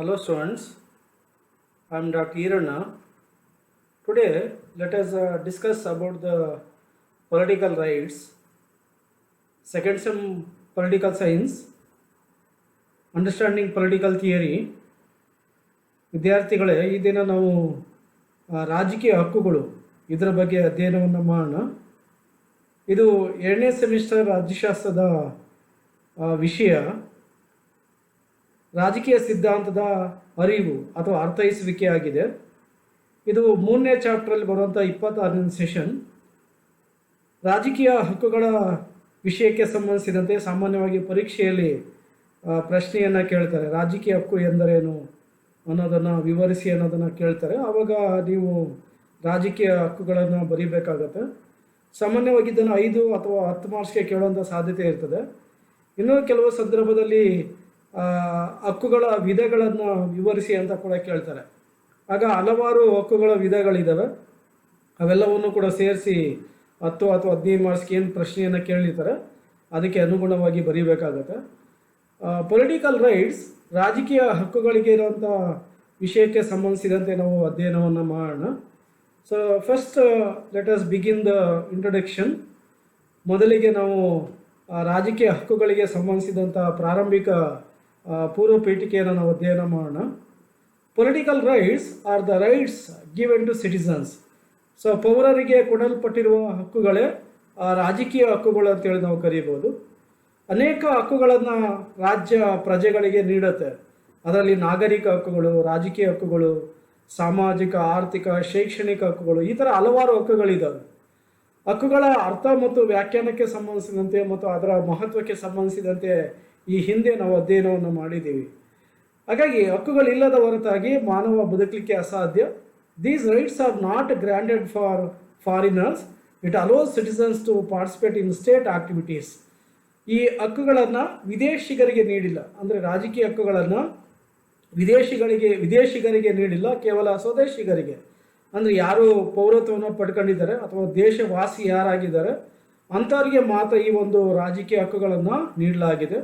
Hello students, I am Dr. Irana. Today let us discuss about the political rights, second sem political science, understanding political theory. ವಿದ್ಯಾರ್ಥಿಗಳೇ, ಈ ದಿನ ನಾವು ರಾಜಕೀಯ ಹಕ್ಕುಗಳು ಇದರ ಬಗ್ಗೆ ಅಧ್ಯಯನವನ್ನು ಮಾಡೋಣ. ಇದು 2ನೇ ಸೆಮಿಸ್ಟರ್ ರಾಜ್ಯಶಾಸ್ತ್ರದ ವಿಷಯ. ರಾಜಕೀಯ ಸಿದ್ಧಾಂತದ ಅರಿವು ಅಥವಾ ಅರ್ಥೈಸುವಿಕೆ ಆಗಿದೆ. ಇದು 3ನೇ ಚಾಪ್ಟ್ರಲ್ಲಿ ಬರುವಂಥ 26ನೇ ಸೆಷನ್. ರಾಜಕೀಯ ಹಕ್ಕುಗಳ ವಿಷಯಕ್ಕೆ ಸಂಬಂಧಿಸಿದಂತೆ ಸಾಮಾನ್ಯವಾಗಿ ಪರೀಕ್ಷೆಯಲ್ಲಿ ಪ್ರಶ್ನೆಯನ್ನು ಕೇಳ್ತಾರೆ. ರಾಜಕೀಯ ಹಕ್ಕು ಎಂದರೇನು ಅನ್ನೋದನ್ನು ವಿವರಿಸಿ ಅನ್ನೋದನ್ನು ಕೇಳ್ತಾರೆ. ಆವಾಗ ನೀವು ರಾಜಕೀಯ ಹಕ್ಕುಗಳನ್ನು ಬರೀಬೇಕಾಗತ್ತೆ. ಸಾಮಾನ್ಯವಾಗಿ ಇದನ್ನು 5 ಅಥವಾ 10 ಮಾರ್ಕ್ಸ್ಗೆ ಕೇಳುವಂಥ ಸಾಧ್ಯತೆ ಇರ್ತದೆ. ಇನ್ನೂ ಕೆಲವು ಸಂದರ್ಭದಲ್ಲಿ ಹಕ್ಕುಗಳ ವಿಧಗಳನ್ನು ವಿವರಿಸಿ ಅಂತ ಕೂಡ ಕೇಳ್ತಾರೆ. ಆಗ ಹಲವಾರು ಹಕ್ಕುಗಳ ವಿಧಗಳಿದ್ದಾವೆ. ಅವೆಲ್ಲವನ್ನು ಕೂಡ ಸೇರಿಸಿ 10 ಅಥವಾ 15 ಮಾರ್ಕ್ಸ್ಗೆ ಏನು ಪ್ರಶ್ನೆಯನ್ನು ಕೇಳಿರ್ತಾರೆ ಅದಕ್ಕೆ ಅನುಗುಣವಾಗಿ ಬರೀಬೇಕಾಗತ್ತೆ. ಪೊಲಿಟಿಕಲ್ ರೈಟ್ಸ್, ರಾಜಕೀಯ ಹಕ್ಕುಗಳಿಗೆ ಇರುವಂಥ ವಿಷಯಕ್ಕೆ ಸಂಬಂಧಿಸಿದಂತೆ ನಾವು ಅಧ್ಯಯನವನ್ನು ಮಾಡೋಣ. So first let us begin the introduction. ಮೊದಲಿಗೆ ನಾವು ರಾಜಕೀಯ ಹಕ್ಕುಗಳಿಗೆ ಸಂಬಂಧಿಸಿದಂಥ ಪ್ರಾರಂಭಿಕ ಪೂರ್ವ ಪೀಠಿಕೆಯನ್ನು ನಾವು ಅಧ್ಯಯನ ಮಾಡೋಣ. Political rights are the rights given to citizens. So ಪೌರರಿಗೆ ಕೊಡಲ್ಪಟ್ಟಿರುವ ಹಕ್ಕುಗಳೇ ರಾಜಕೀಯ ಹಕ್ಕುಗಳು ಅಂತೇಳಿ ನಾವು ಕರೀಬೋದು. ಅನೇಕ ಹಕ್ಕುಗಳನ್ನು ರಾಜ್ಯ ಪ್ರಜೆಗಳಿಗೆ ನೀಡುತ್ತೆ. ಅದರಲ್ಲಿ ನಾಗರಿಕ ಹಕ್ಕುಗಳು, ರಾಜಕೀಯ ಹಕ್ಕುಗಳು, ಸಾಮಾಜಿಕ, ಆರ್ಥಿಕ, ಶೈಕ್ಷಣಿಕ ಹಕ್ಕುಗಳು, ಈ ಥರ ಹಲವಾರು ಹಕ್ಕುಗಳಿದ್ದಾವೆ. ಹಕ್ಕುಗಳ ಅರ್ಥ ಮತ್ತು ವ್ಯಾಖ್ಯಾನಕ್ಕೆ ಸಂಬಂಧಿಸಿದಂತೆ ಮತ್ತು ಅದರ ಮಹತ್ವಕ್ಕೆ ಸಂಬಂಧಿಸಿದಂತೆ ಈ ಹಿಂದೆ ನಾವು ಅಧ್ಯಯನವನ್ನು ಮಾಡಿದ್ದೀವಿ. ಹಾಗಾಗಿ ಹಕ್ಕುಗಳಿಲ್ಲದ ಹೊರತಾಗಿ ಮಾನವ ಬದುಕಲಿಕ್ಕೆ ಅಸಾಧ್ಯ. These rights are not granted for foreigners. It allows citizens to participate in state activities. ಈ ಹಕ್ಕುಗಳನ್ನು ವಿದೇಶಿಗರಿಗೆ ನೀಡಿಲ್ಲ. ಅಂದರೆ ರಾಜಕೀಯ ಹಕ್ಕುಗಳನ್ನು ವಿದೇಶಿಗರಿಗೆ ನೀಡಿಲ್ಲ, ಕೇವಲ ಸ್ವದೇಶಿಗರಿಗೆ. ಅಂದರೆ ಯಾರು ಪೌರತ್ವವನ್ನು ಪಡ್ಕೊಂಡಿದ್ದಾರೆ ಅಥವಾ ದೇಶವಾಸಿ ಯಾರಾಗಿದ್ದಾರೆ ಅಂಥವ್ರಿಗೆ ಮಾತ್ರ ಈ ಒಂದು ರಾಜಕೀಯ ಹಕ್ಕುಗಳನ್ನು ನೀಡಲಾಗಿದೆ.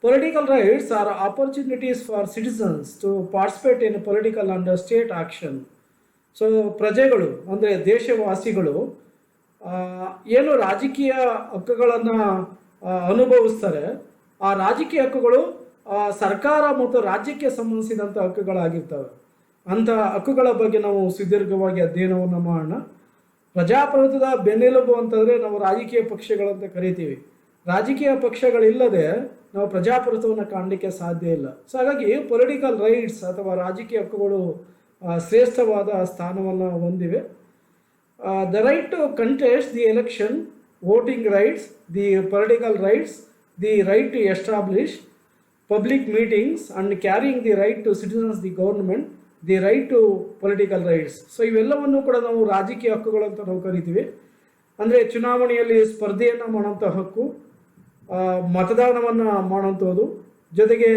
Political rights are opportunities for citizens to participate in political and state action. So ಪ್ರಜೆಗಳು ಅಂದರೆ ದೇಶವಾಸಿಗಳು ಏನು ರಾಜಕೀಯ ಹಕ್ಕುಗಳನ್ನು ಅನುಭವಿಸ್ತಾರೆ, ಆ ರಾಜಕೀಯ ಹಕ್ಕುಗಳು ಸರ್ಕಾರ ಮತ್ತು ರಾಜ್ಯಕ್ಕೆ ಸಂಬಂಧಿಸಿದಂಥ ಹಕ್ಕುಗಳಾಗಿರ್ತವೆ. ಅಂಥ ಹಕ್ಕುಗಳ ಬಗ್ಗೆ ನಾವು ಸುದೀರ್ಘವಾಗಿ ಅಧ್ಯಯನವನ್ನು ಮಾಡೋಣ. ಪ್ರಜಾಪ್ರಭುತ್ವದ ಬೆನ್ನೆಲುಬು ಅಂತಂದರೆ ನಾವು ರಾಜಕೀಯ ಪಕ್ಷಗಳಂತ ಕರಿತೀವಿ. ರಾಜಕೀಯ ಪಕ್ಷಗಳಿಲ್ಲದೆ ನಾವು ಪ್ರಜಾಪ್ರಭುತ್ವವನ್ನು ಕಾಣಲಿಕ್ಕೆ ಸಾಧ್ಯ ಇಲ್ಲ. ಸೊ ಹಾಗಾಗಿ ಪೊಲಿಟಿಕಲ್ ರೈಟ್ಸ್ ಅಥವಾ ರಾಜಕೀಯ ಹಕ್ಕುಗಳು ಶ್ರೇಷ್ಠವಾದ ಸ್ಥಾನವನ್ನು ಹೊಂದಿವೆ. The right to contest the election, voting rights, the political rights, the right to establish public meetings and carrying the right to citizens the government, the right to political rights. So ಇವೆಲ್ಲವನ್ನು ಕೂಡ ನಾವು ರಾಜಕೀಯ ಹಕ್ಕುಗಳಂತ ನಾವು ಕರಿತೀವಿ. ಅಂದರೆ ಚುನಾವಣೆಯಲ್ಲಿ ಸ್ಪರ್ಧೆಯನ್ನು ಮಾಡೋಂಥ ಹಕ್ಕು, ಮತದಾನವನ್ನು ಮಾಡೋಂಥದ್ದು, ಜೊತೆಗೆ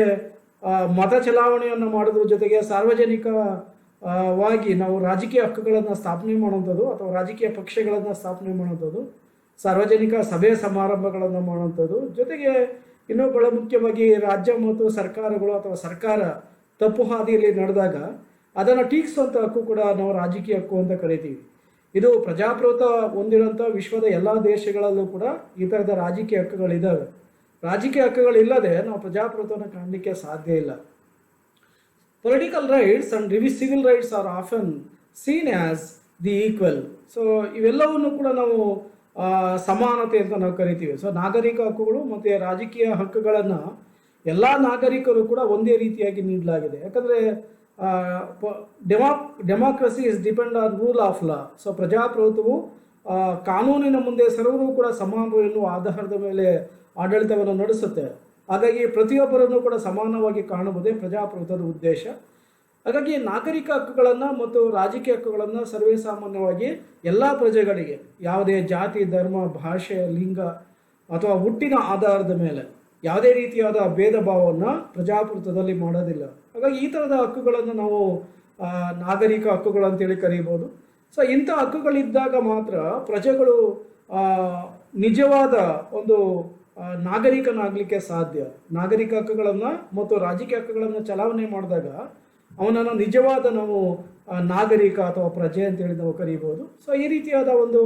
ಮತ ಚಲಾವಣೆಯನ್ನು ಮಾಡೋದ್ರ ಜೊತೆಗೆ ಸಾರ್ವಜನಿಕವಾಗಿ ನಾವು ರಾಜಕೀಯ ಹಕ್ಕುಗಳನ್ನು ಸ್ಥಾಪನೆ ಮಾಡೋಂಥದ್ದು ಅಥವಾ ರಾಜಕೀಯ ಪಕ್ಷಗಳನ್ನು ಸ್ಥಾಪನೆ ಮಾಡೋಂಥದ್ದು, ಸಾರ್ವಜನಿಕ ಸಭೆ ಸಮಾರಂಭಗಳನ್ನು ಮಾಡೋಂಥದ್ದು, ಜೊತೆಗೆ ಇನ್ನೂ ಬಹಳ ಮುಖ್ಯವಾಗಿ ರಾಜ್ಯ ಮತ್ತು ಸರ್ಕಾರಗಳು ಅಥವಾ ಸರ್ಕಾರ ತಪ್ಪು ಹಾದಿಯಲ್ಲಿ ನಡೆದಾಗ ಅದನ್ನು ಟೀಕಿಸುವಂಥ ಹಕ್ಕು ಕೂಡ ನಾವು ರಾಜಕೀಯ ಹಕ್ಕು ಅಂತ ಕರಿತೀವಿ. ಇದು ಪ್ರಜಾಪ್ರಭುತ್ವ ಹೊಂದಿರುವಂಥ ವಿಶ್ವದ ಎಲ್ಲ ದೇಶಗಳಲ್ಲೂ ಕೂಡ ಈ ಥರದ ರಾಜಕೀಯ ಹಕ್ಕುಗಳಿದ್ದಾವೆ. ರಾಜಕೀಯ ಹಕ್ಕುಗಳಿಲ್ಲದೆ ನಾವು ಪ್ರಜಾಪ್ರಭುತ್ವವನ್ನು ಕಾಣಲಿಕ್ಕೆ ಸಾಧ್ಯ ಇಲ್ಲ. Political rights and civil rights are often seen as the equal. So ಇವೆಲ್ಲವನ್ನು ಕೂಡ ನಾವು ಸಮಾನತೆ ಅಂತ ನಾವು ಕರಿತೀವಿ. ಸೊ ನಾಗರಿಕ ಹಕ್ಕುಗಳು ಮತ್ತು ರಾಜಕೀಯ ಹಕ್ಕುಗಳನ್ನು ಎಲ್ಲ ನಾಗರಿಕರು ಕೂಡ ಒಂದೇ ರೀತಿಯಾಗಿ ನೀಡಲಾಗಿದೆ. ಯಾಕಂದರೆ democracy is depend on rule of law. So ಪ್ರಜಾಪ್ರಭುತ್ವವು ಕಾನೂನಿನ ಮುಂದೆ ಸರ್ವರೂ ಕೂಡ ಸಮಾನರು ಎನ್ನುವ ಆಧಾರದ ಮೇಲೆ ಆಡಳಿತವನ್ನು ನಡೆಸುತ್ತೆ. ಹಾಗಾಗಿ ಪ್ರತಿಯೊಬ್ಬರನ್ನು ಕೂಡ ಸಮಾನವಾಗಿ ಕಾಣುವುದೇ ಪ್ರಜಾಪ್ರಭುತ್ವದ ಉದ್ದೇಶ. ಹಾಗಾಗಿ ನಾಗರಿಕ ಹಕ್ಕುಗಳನ್ನು ಮತ್ತು ರಾಜಕೀಯ ಹಕ್ಕುಗಳನ್ನು ಸರ್ವೇ ಸಾಮಾನ್ಯವಾಗಿ ಎಲ್ಲ ಪ್ರಜೆಗಳಿಗೆ ಯಾವುದೇ ಜಾತಿ, ಧರ್ಮ, ಭಾಷೆ, ಲಿಂಗ ಅಥವಾ ಹುಟ್ಟಿನ ಆಧಾರದ ಮೇಲೆ ಯಾವುದೇ ರೀತಿಯಾದ ಭೇದ ಭಾವವನ್ನು ಪ್ರಜಾಪ್ರಭುತ್ವದಲ್ಲಿ ಮಾಡೋದಿಲ್ಲ. ಹಾಗಾಗಿ ಈ ಥರದ ಹಕ್ಕುಗಳನ್ನು ನಾವು ನಾಗರಿಕ ಹಕ್ಕುಗಳು ಅಂತೇಳಿ ಕರೀಬೋದು. ಸೊ ಇಂಥ ಹಕ್ಕುಗಳಿದ್ದಾಗ ಮಾತ್ರ ಪ್ರಜೆಗಳು ನಿಜವಾದ ಒಂದು ನಾಗರಿಕನಾಗಲಿಕ್ಕೆ ಸಾಧ್ಯ. ನಾಗರಿಕ ಹಕ್ಕುಗಳನ್ನು ಮತ್ತು ರಾಜಕೀಯ ಹಕ್ಕುಗಳನ್ನು ಚಲಾವಣೆ ಮಾಡಿದಾಗ ಅವನನ್ನು ನಿಜವಾದ ನಾವು ನಾಗರಿಕ ಅಥವಾ ಪ್ರಜೆ ಅಂತೇಳಿ ನಾವು ಕರೀಬೋದು. ಸೊ ಈ ರೀತಿಯಾದ ಒಂದು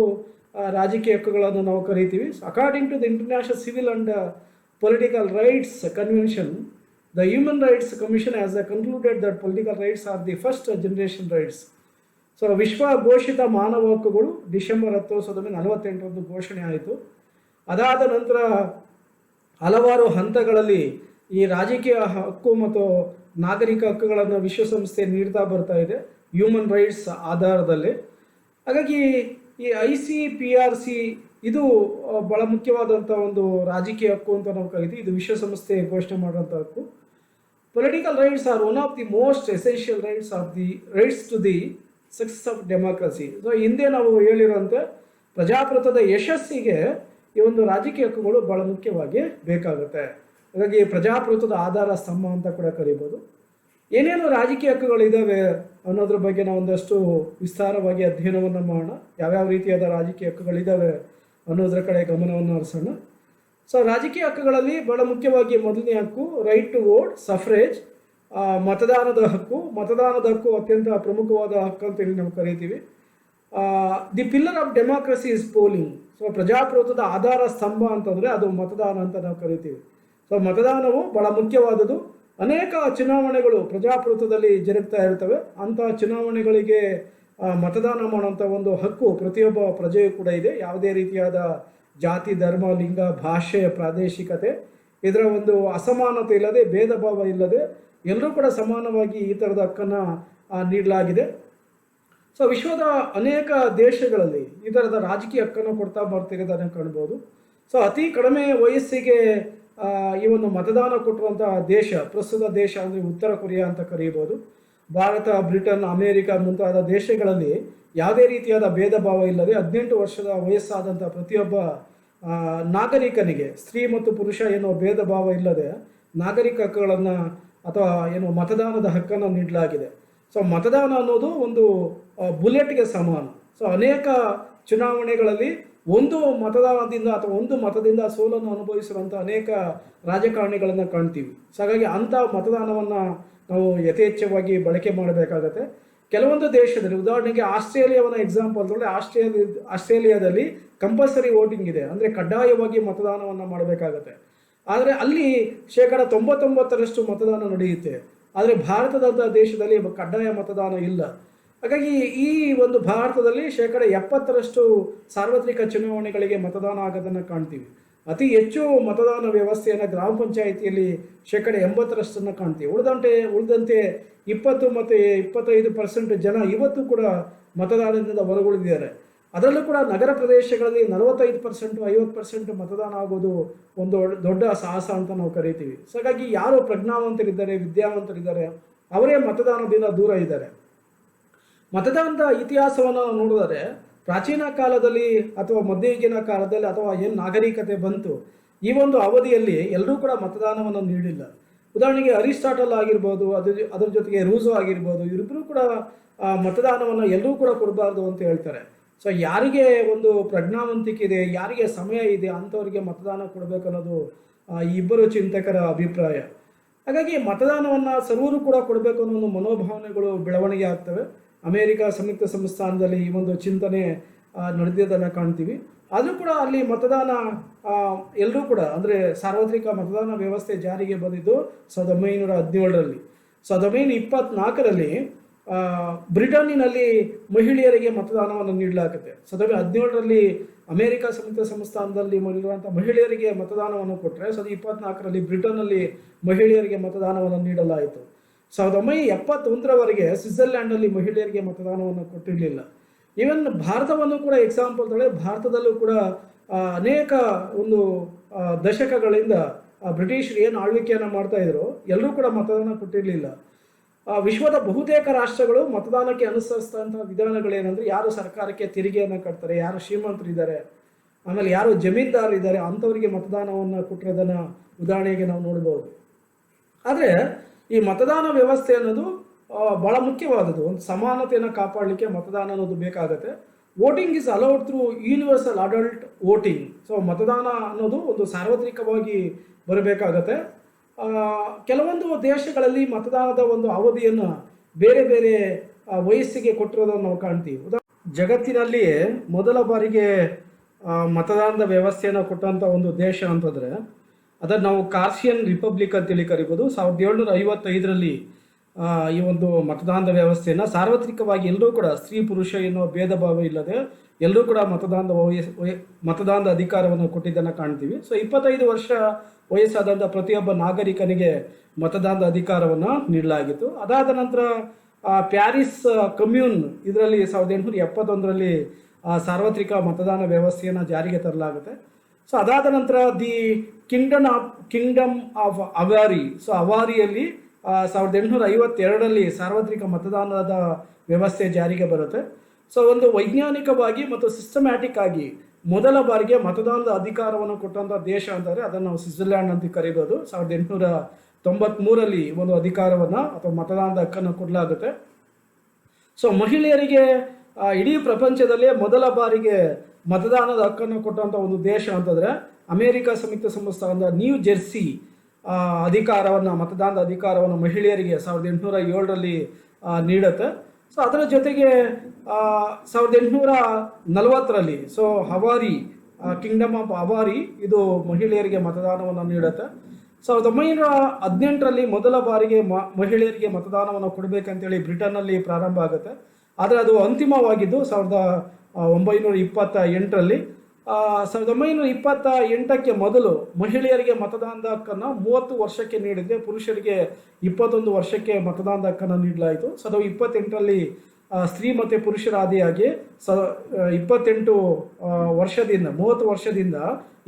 ರಾಜಕೀಯ ಹಕ್ಕುಗಳನ್ನು ನಾವು ಕರಿತೀವಿ. According to the international civil and political rights convention, the human rights commission has concluded that political rights are the first generation rights. So ವಿಶ್ವ ಘೋಷಿತ ಮಾನವ ಹಕ್ಕುಗಳು ಡಿಸೆಂಬರ್ 10, 1948 ಘೋಷಣೆ ಆಯಿತು. ಅದಾದ ನಂತರ ಹಲವಾರು ಹಂತಗಳಲ್ಲಿ ಈ ರಾಜಕೀಯ ಹಕ್ಕು ಮತ್ತು ನಾಗರಿಕ ಹಕ್ಕುಗಳನ್ನು ವಿಶ್ವಸಂಸ್ಥೆ ನೀಡ್ತಾ ಬರ್ತಾ ಇದೆ ಹ್ಯೂಮನ್ ರೈಟ್ಸ್ ಆಧಾರದಲ್ಲಿ. ಹಾಗಾಗಿ ಈ ICPRC ಇದು ಭಾಳ ಮುಖ್ಯವಾದಂಥ ಒಂದು ರಾಜಕೀಯ ಹಕ್ಕು ಅಂತ ನಾವು ಕರಿತೀವಿ. ಇದು ವಿಶ್ವಸಂಸ್ಥೆ ಘೋಷಣೆ ಮಾಡುವಂಥ ಹಕ್ಕು. Political rights are one of the most essential rights of the rights to the success of democracy. So ಹಿಂದೆ ನಾವು ಹೇಳಿರುವಂತೆ ಪ್ರಜಾಪ್ರಭುತ್ವದ ಯಶಸ್ಸಿಗೆ ಈ ಒಂದು ರಾಜಕೀಯ ಹಕ್ಕುಗಳು ಭಾಳ ಮುಖ್ಯವಾಗಿ ಬೇಕಾಗುತ್ತೆ. ಹಾಗಾಗಿ ಪ್ರಜಾಪ್ರಭುತ್ವದ ಆಧಾರ ಸ್ತಂಭ ಅಂತ ಕೂಡ ಕರಿಬೋದು. ಏನೇನು ರಾಜಕೀಯ ಹಕ್ಕುಗಳಿದ್ದಾವೆ ಅನ್ನೋದ್ರ ಬಗ್ಗೆ ನಾವು ಒಂದಷ್ಟು ವಿಸ್ತಾರವಾಗಿ ಅಧ್ಯಯನವನ್ನು ಮಾಡೋಣ. ಯಾವ್ಯಾವ ರೀತಿಯಾದ ರಾಜಕೀಯ ಹಕ್ಕುಗಳಿದ್ದಾವೆ ಅನ್ನೋದ್ರ ಕಡೆ ಗಮನವನ್ನು ಹರಿಸೋಣ. ಸೊ ರಾಜಕೀಯ ಹಕ್ಕುಗಳಲ್ಲಿ ಭಾಳ ಮುಖ್ಯವಾಗಿ ಮೊದಲನೇ ಹಕ್ಕು ರೈಟ್ ಟು ವೋಟ್, ಸಫ್ರೇಜ್, ಮತದಾನದ ಹಕ್ಕು. ಮತದಾನದ ಹಕ್ಕು ಅತ್ಯಂತ ಪ್ರಮುಖವಾದ ಹಕ್ಕು ಅಂತೇಳಿ ನಾವು ಕರಿತೀವಿ. The pillar of democracy is polling. So ಪ್ರಜಾಪ್ರಭುತ್ವದ ಆಧಾರ ಸ್ತಂಭ ಅಂತಂದರೆ ಅದು ಮತದಾನ ಅಂತ ನಾವು ಕರಿತೀವಿ. ಸೊ ಮತದಾನವು ಭಾಳ ಮುಖ್ಯವಾದದ್ದು. ಅನೇಕ ಚುನಾವಣೆಗಳು ಪ್ರಜಾಪ್ರಭುತ್ವದಲ್ಲಿ ಜರುಗ್ತಾ ಇರ್ತವೆ. ಅಂಥ ಚುನಾವಣೆಗಳಿಗೆ ಮತದಾನ ಮಾಡುವಂಥ ಒಂದು ಹಕ್ಕು ಪ್ರತಿಯೊಬ್ಬ ಪ್ರಜೆಯೂ ಕೂಡ ಇದೆ. ಯಾವುದೇ ರೀತಿಯಾದ ಜಾತಿ, ಧರ್ಮ, ಲಿಂಗ, ಭಾಷೆ, ಪ್ರಾದೇಶಿಕತೆ ಇದರ ಒಂದು ಅಸಮಾನತೆ ಇಲ್ಲದೆ, ಭೇದ ಭಾವ ಇಲ್ಲದೆ ಎಲ್ಲರೂ ಕೂಡ ಸಮಾನವಾಗಿ ಈ ಥರದ ಹಕ್ಕನ್ನು ನೀಡಲಾಗಿದೆ. ಸೊ ವಿಶ್ವದ ಅನೇಕ ದೇಶಗಳಲ್ಲಿ ಈ ಥರದ ರಾಜಕೀಯ ಹಕ್ಕನ್ನು ಕೊಡ್ತಾ ಬರ್ತಿರೋದನ್ನು ಕಾಣ್ಬೋದು. ಸೊ ಅತಿ ಕಡಿಮೆ ವಯಸ್ಸಿಗೆ ಈ ಒಂದು ಮತದಾನ ಕೊಟ್ಟಿರುವಂಥ ದೇಶ, ಪ್ರಸ್ತುತ ದೇಶ ಅಂದರೆ ಉತ್ತರ ಕೊರಿಯಾ ಅಂತ ಕರೀಬೋದು. ಭಾರತ, ಬ್ರಿಟನ್, ಅಮೇರಿಕ ಮುಂತಾದ ದೇಶಗಳಲ್ಲಿ ಯಾವುದೇ ರೀತಿಯಾದ ಭೇದ ಭಾವ ಇಲ್ಲದೆ 18 ವರ್ಷದ ವಯಸ್ಸಾದಂಥ ಪ್ರತಿಯೊಬ್ಬ ನಾಗರಿಕನಿಗೆ, ಸ್ತ್ರೀ ಮತ್ತು ಪುರುಷ ಏನೋ ಭೇದ ಭಾವ ಇಲ್ಲದೆ ನಾಗರಿಕ ಹಕ್ಕುಗಳನ್ನು ಅಥವಾ ಏನು ಮತದಾನದ ಹಕ್ಕನ್ನು ನೀಡಲಾಗಿದೆ. ಸೊ ಮತದಾನ ಅನ್ನೋದು ಒಂದು ಬುಲೆಟ್ಗೆ ಸಮಾನ. ಸೊ ಅನೇಕ ಚುನಾವಣೆಗಳಲ್ಲಿ ಒಂದು ಮತದಾನದಿಂದ ಅಥವಾ ಒಂದು ಮತದಿಂದ ಸೋಲನ್ನು ಅನುಭವಿಸಿರುವಂಥ ಅನೇಕ ರಾಜಕಾರಣಿಗಳನ್ನು ಕಾಣ್ತೀವಿ. ಸೊ ಹಾಗಾಗಿ ಅಂಥ ಮತದಾನವನ್ನು ನಾವು ಯಥೇಚ್ಛವಾಗಿ ಬಳಕೆ ಮಾಡಬೇಕಾಗತ್ತೆ. ಕೆಲವೊಂದು ದೇಶದಲ್ಲಿ, ಉದಾಹರಣೆಗೆ ಆಸ್ಟ್ರೇಲಿಯಾವನ್ನು ಎಕ್ಸಾಂಪಲ್ ತಗೊಂಡ್ರೆ, ಆಸ್ಟ್ರೇಲಿಯಾದಲ್ಲಿ ಕಂಪಲ್ಸರಿ ವೋಟಿಂಗ್ ಇದೆ, ಅಂದರೆ ಕಡ್ಡಾಯವಾಗಿ ಮತದಾನವನ್ನು ಮಾಡಬೇಕಾಗತ್ತೆ. ಆದರೆ ಅಲ್ಲಿ 99% ಮತದಾನ ನಡೆಯುತ್ತೆ. ಆದರೆ ಭಾರತದಂಥ ದೇಶದಲ್ಲಿ ಕಡ್ಡಾಯ ಮತದಾನ ಇಲ್ಲ. ಹಾಗಾಗಿ ಈ ಒಂದು ಭಾರತದಲ್ಲಿ 70% ಸಾರ್ವತ್ರಿಕ ಚುನಾವಣೆಗಳಿಗೆ ಮತದಾನ ಆಗೋದನ್ನು ಕಾಣ್ತೀವಿ. ಅತಿ ಹೆಚ್ಚು ಮತದಾನ ವ್ಯವಸ್ಥೆಯನ್ನು ಗ್ರಾಮ ಪಂಚಾಯಿತಿಯಲ್ಲಿ 80% ಕಾಣ್ತೀವಿ. ಉಳಿದಂತೆ 20 ಮತ್ತು 25% ಜನ ಇವತ್ತು ಕೂಡ ಮತದಾನದಿಂದ ಹೊರಗುಳಿದಿದ್ದಾರೆ. ಅದರಲ್ಲೂ ಕೂಡ ನಗರ ಪ್ರದೇಶಗಳಲ್ಲಿ 45%, 50% ಮತದಾನ ಆಗೋದು ಒಂದು ದೊಡ್ಡ ಸಾಹಸ ಅಂತ ನಾವು ಕರಿತೀವಿ. ಸೊ ಹಾಗಾಗಿ ಯಾರು ಪ್ರಜ್ಞಾವಂತರಿದ್ದಾರೆ, ವಿದ್ಯಾವಂತರಿದ್ದಾರೆ, ಅವರೇ ಮತದಾನದಿಂದ ದೂರ ಇದ್ದಾರೆ. ಮತದಾನದ ಇತಿಹಾಸವನ್ನು ನೋಡಿದರೆ ಪ್ರಾಚೀನ ಕಾಲದಲ್ಲಿ ಅಥವಾ ಮಧ್ಯಯುಗೀನ ಕಾಲದಲ್ಲಿ ಅಥವಾ ಏನು ನಾಗರಿಕತೆ ಬಂತು, ಈ ಒಂದು ಅವಧಿಯಲ್ಲಿ ಎಲ್ಲರೂ ಕೂಡ ಮತದಾನವನ್ನು ನೀಡಿಲ್ಲ. ಉದಾಹರಣೆಗೆ ಅರಿಸ್ಟಾಟಲ್ ಆಗಿರ್ಬೋದು, ಅದರ ಜೊತೆಗೆ ರೂಸೋ ಆಗಿರ್ಬೋದು, ಇವರಿಬ್ಬರು ಕೂಡ ಮತದಾನವನ್ನು ಎಲ್ಲರೂ ಕೂಡ ಕೊಡಬಾರ್ದು ಅಂತ ಹೇಳ್ತಾರೆ. ಸೊ ಯಾರಿಗೆ ಒಂದು ಪ್ರಜ್ಞಾವಂತಿಕೆ ಇದೆ, ಯಾರಿಗೆ ಸಮಯ ಇದೆ, ಅಂಥವ್ರಿಗೆ ಮತದಾನ ಕೊಡಬೇಕು ಅನ್ನೋದು ಈ ಇಬ್ಬರು ಚಿಂತಕರ ಅಭಿಪ್ರಾಯ. ಹಾಗಾಗಿ ಮತದಾನವನ್ನು ಸರ್ವರು ಕೂಡ ಕೊಡಬೇಕು ಅನ್ನೋ ಒಂದು ಮನೋಭಾವನೆಗಳು ಬೆಳವಣಿಗೆ ಆಗ್ತವೆ. ಅಮೇರಿಕ ಸಂಯುಕ್ತ ಸಂಸ್ಥಾನದಲ್ಲಿ ಈ ಒಂದು ಚಿಂತನೆ ನಡೆದಿದ್ದನ್ನು ಕಾಣ್ತೀವಿ. ಆದರೂ ಕೂಡ ಅಲ್ಲಿ ಮತದಾನ ಎಲ್ಲರೂ ಕೂಡ, ಅಂದರೆ ಸಾರ್ವತ್ರಿಕ ಮತದಾನ ವ್ಯವಸ್ಥೆ ಜಾರಿಗೆ ಬಂದಿದ್ದು 1917ರಲ್ಲಿ. 1924ರಲ್ಲಿ ಬ್ರಿಟನ್ನಿನಲ್ಲಿ ಮಹಿಳೆಯರಿಗೆ ಮತದಾನವನ್ನು ನೀಡಲಾಗುತ್ತೆ. 1917ರಲ್ಲಿ ಅಮೇರಿಕ ಸಂಯುಕ್ತ ಸಂಸ್ಥಾನದಲ್ಲಿ ಇರುವಂಥ ಮಹಿಳೆಯರಿಗೆ ಮತದಾನವನ್ನು ಕೊಟ್ಟರೆ 1924ರಲ್ಲಿ ಬ್ರಿಟನ್ನಲ್ಲಿ ಮಹಿಳೆಯರಿಗೆ ಮತದಾನವನ್ನು ನೀಡಲಾಯಿತು. 1971ರವರೆಗೆ ಸ್ವಿಟ್ಜರ್ಲ್ಯಾಂಡಲ್ಲಿ ಮಹಿಳೆಯರಿಗೆ ಮತದಾನವನ್ನು ಕೊಟ್ಟಿರಲಿಲ್ಲ. ಈವನ್ ಭಾರತವನ್ನು ಕೂಡ ಎಕ್ಸಾಂಪಲ್ ತಗೊಳ್ಳಿ, ಭಾರತದಲ್ಲೂ ಕೂಡ ಅನೇಕ ಒಂದು ದಶಕಗಳಿಂದ ಬ್ರಿಟಿಷರು ಏನು ಆಳ್ವಿಕೆಯನ್ನು ಮಾಡ್ತಾ ಇದ್ರು, ಎಲ್ಲರೂ ಕೂಡ ಮತದಾನ ಕೊಟ್ಟಿರಲಿಲ್ಲ. ವಿಶ್ವದ ಬಹುತೇಕ ರಾಷ್ಟ್ರಗಳು ಮತದಾನಕ್ಕೆ ಅನುಸರಿಸಿದಂಥ ವಿಧಾನಗಳೇನೆಂದರೆ, ಯಾರು ಸರ್ಕಾರಕ್ಕೆ ತೆರಿಗೆಯನ್ನು ಕಟ್ತಾರೆ, ಯಾರು ಶ್ರೀಮಂತರಿದ್ದಾರೆ, ಆಮೇಲೆ ಯಾರು ಜಮೀನ್ದಾರರಿದ್ದಾರೆ, ಅಂಥವರಿಗೆ ಮತದಾನವನ್ನು ಕೊಟ್ಟಿರೋದನ್ನು ಉದಾಹರಣೆಗೆ ನಾವು ನೋಡ್ಬೋದು. ಆದರೆ ಈ ಮತದಾನ ವ್ಯವಸ್ಥೆ ಅನ್ನೋದು ಭಾಳ ಮುಖ್ಯವಾದದ್ದು. ಒಂದು ಸಮಾನತೆಯನ್ನು ಕಾಪಾಡಲಿಕ್ಕೆ ಮತದಾನ ಅನ್ನೋದು ಬೇಕಾಗುತ್ತೆ. Voting is allowed through universal adult voting. So ಮತದಾನ ಅನ್ನೋದು ಒಂದು ಸಾರ್ವತ್ರಿಕವಾಗಿ ಬರಬೇಕಾಗತ್ತೆ. ಕೆಲವೊಂದು ದೇಶಗಳಲ್ಲಿ ಮತದಾನದ ಒಂದು ಅವಧಿಯನ್ನು ಬೇರೆ ಬೇರೆ ವಯಸ್ಸಿಗೆ ಕೊಟ್ಟಿರೋದನ್ನು ನಾವು ಕಾಣ್ತೀವಿ. ಜಗತ್ತಿನಲ್ಲಿಯೇ ಮೊದಲ ಬಾರಿಗೆ ಮತದಾನದ ವ್ಯವಸ್ಥೆಯನ್ನು ಕೊಟ್ಟಂಥ ಒಂದು ದೇಶ ಅಂತಂದರೆ ಅದನ್ನು ನಾವು ಕಾರ್ಸಿಯನ್ ರಿಪಬ್ಲಿಕ್ ಅಂತೇಳಿ ಕರಿಬೋದು. 1755ರಲ್ಲಿ ಈ ಒಂದು ಮತದಾನದ ವ್ಯವಸ್ಥೆಯನ್ನು ಸಾರ್ವತ್ರಿಕವಾಗಿ ಎಲ್ಲರೂ ಕೂಡ ಸ್ತ್ರೀ ಪುರುಷ ಎನ್ನುವ ಭೇದ ಭಾವ ಇಲ್ಲದೆ ಎಲ್ಲರೂ ಕೂಡ ಮತದಾನದ ಅಧಿಕಾರವನ್ನು ಕೊಟ್ಟಿದ್ದನ್ನು ಕಾಣ್ತೀವಿ. ಸೊ 25 ವರ್ಷ ವಯಸ್ಸಾದಂಥ ಪ್ರತಿಯೊಬ್ಬ ನಾಗರಿಕನಿಗೆ ಮತದಾನದ ಅಧಿಕಾರವನ್ನು ನೀಡಲಾಗಿತ್ತು. ಅದಾದ ನಂತರ ಪ್ಯಾರಿಸ್ ಕಮ್ಯೂನ್ ಇದರಲ್ಲಿ 1871ರಲ್ಲಿ ಸಾರ್ವತ್ರಿಕ ಮತದಾನ ವ್ಯವಸ್ಥೆಯನ್ನು ಜಾರಿಗೆ ತರಲಾಗುತ್ತೆ. ಸೊ ಅದಾದ ನಂತರ ದಿ ಕಿಂಗ್ಡಮ್ ಆಫ್ ಅವಾರಿ, ಸೊ ಅವಾರಿಯಲ್ಲಿ 1852ರಲ್ಲಿ ಸಾರ್ವತ್ರಿಕ ಮತದಾನದ ವ್ಯವಸ್ಥೆ ಜಾರಿಗೆ ಬರುತ್ತೆ. ಸೊ ಒಂದು ವೈಜ್ಞಾನಿಕವಾಗಿ ಮತ್ತು ಸಿಸ್ಟಮ್ಯಾಟಿಕ್ ಆಗಿ ಮೊದಲ ಬಾರಿಗೆ ಮತದಾನದ ಅಧಿಕಾರವನ್ನು ಕೊಟ್ಟಂಥ ದೇಶ ಅಂತಂದರೆ ಅದನ್ನು ನಾವು ಸ್ವಿಟ್ಜರ್ಲ್ಯಾಂಡ್ ಅಂತ ಕರಿಬೋದು. 1893ರಲ್ಲಿ ಒಂದು ಅಧಿಕಾರವನ್ನು ಅಥವಾ ಮತದಾನದ ಹಕ್ಕನ್ನು ಕೊಡಲಾಗುತ್ತೆ. ಸೊ ಮಹಿಳೆಯರಿಗೆ ಇಡೀ ಪ್ರಪಂಚದಲ್ಲೇ ಮೊದಲ ಬಾರಿಗೆ ಮತದಾನದ ಹಕ್ಕನ್ನು ಕೊಟ್ಟಂಥ ಒಂದು ದೇಶ ಅಂತಂದರೆ ಅಮೇರಿಕಾ ಸಂಯುಕ್ತ ಸಂಸ್ಥಾನದ ನ್ಯೂ ಜೆರ್ಸಿ ಮತದಾನದ ಅಧಿಕಾರವನ್ನು ಮಹಿಳೆಯರಿಗೆ 1807ರಲ್ಲಿ ನೀಡುತ್ತೆ. ಸೊ ಅದರ ಜೊತೆಗೆ 1840ರಲ್ಲಿ ಸೊ ಹವಾರಿ ಕಿಂಗ್ಡಮ್ ಆಫ್ ಹವಾರಿ ಇದು ಮಹಿಳೆಯರಿಗೆ ಮತದಾನವನ್ನು ನೀಡುತ್ತೆ. 1918ರಲ್ಲಿ ಮೊದಲ ಬಾರಿಗೆ ಮಹಿಳೆಯರಿಗೆ ಮತದಾನವನ್ನು ಕೊಡಬೇಕಂತೇಳಿ ಬ್ರಿಟನ್ನಲ್ಲಿ ಪ್ರಾರಂಭ ಆಗುತ್ತೆ. ಆದರೆ ಅದು ಅಂತಿಮವಾಗಿದ್ದು 1928ರಲ್ಲಿ. 1928ಕ್ಕೆ ಮೊದಲು ಮಹಿಳೆಯರಿಗೆ ಮತದಾನದ ಹಕ್ಕನ್ನು 30 ವರ್ಷಕ್ಕೆ ನೀಡಿದರೆ ಪುರುಷರಿಗೆ 21 ವರ್ಷಕ್ಕೆ ಮತದಾನದ ಹಕ್ಕನ್ನು ನೀಡಲಾಯಿತು. 1928ರಲ್ಲಿ ಸ್ತ್ರೀ ಮತ್ತು ಪುರುಷರ ಆದಿಯಾಗಿ 28 ವರ್ಷದಿಂದ 30 ವರ್ಷದಿಂದ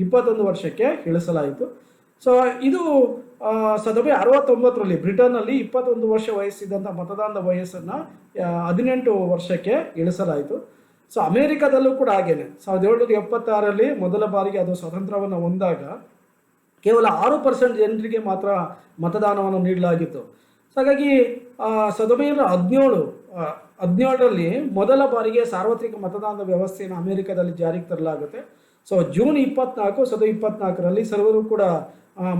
21 ವರ್ಷಕ್ಕೆ ಇಳಿಸಲಾಯಿತು. ಸೊ ಇದು 1969ರಲ್ಲಿ ಬ್ರಿಟನ್ನಲ್ಲಿ 21 ವರ್ಷ ವಯಸ್ಸಿದ್ದಂಥ ಮತದಾನದ ವಯಸ್ಸನ್ನು 18 ವರ್ಷಕ್ಕೆ ಇಳಿಸಲಾಯಿತು. ಸೊ ಅಮೇರಿಕಾದಲ್ಲೂ ಕೂಡ ಹಾಗೇನೆ 1776ರಲ್ಲಿ ಮೊದಲ ಬಾರಿಗೆ ಅದು ಸ್ವಾತಂತ್ರ್ಯವನ್ನು ಹೊಂದಾಗ ಕೇವಲ 6% ಜನರಿಗೆ ಮಾತ್ರ ಮತದಾನವನ್ನು ನೀಡಲಾಗಿತ್ತು. ಸೊ ಹಾಗಾಗಿ 1917ರಲ್ಲಿ ಮೊದಲ ಬಾರಿಗೆ ಸಾರ್ವತ್ರಿಕ ಮತದಾನದ ವ್ಯವಸ್ಥೆಯನ್ನು ಅಮೇರಿಕಾದಲ್ಲಿ ಜಾರಿಗೆ ತರಲಾಗುತ್ತೆ. ಸೊ ಜೂನ್ 24, 1924ರಲ್ಲಿ ಸರ್ವರು ಕೂಡ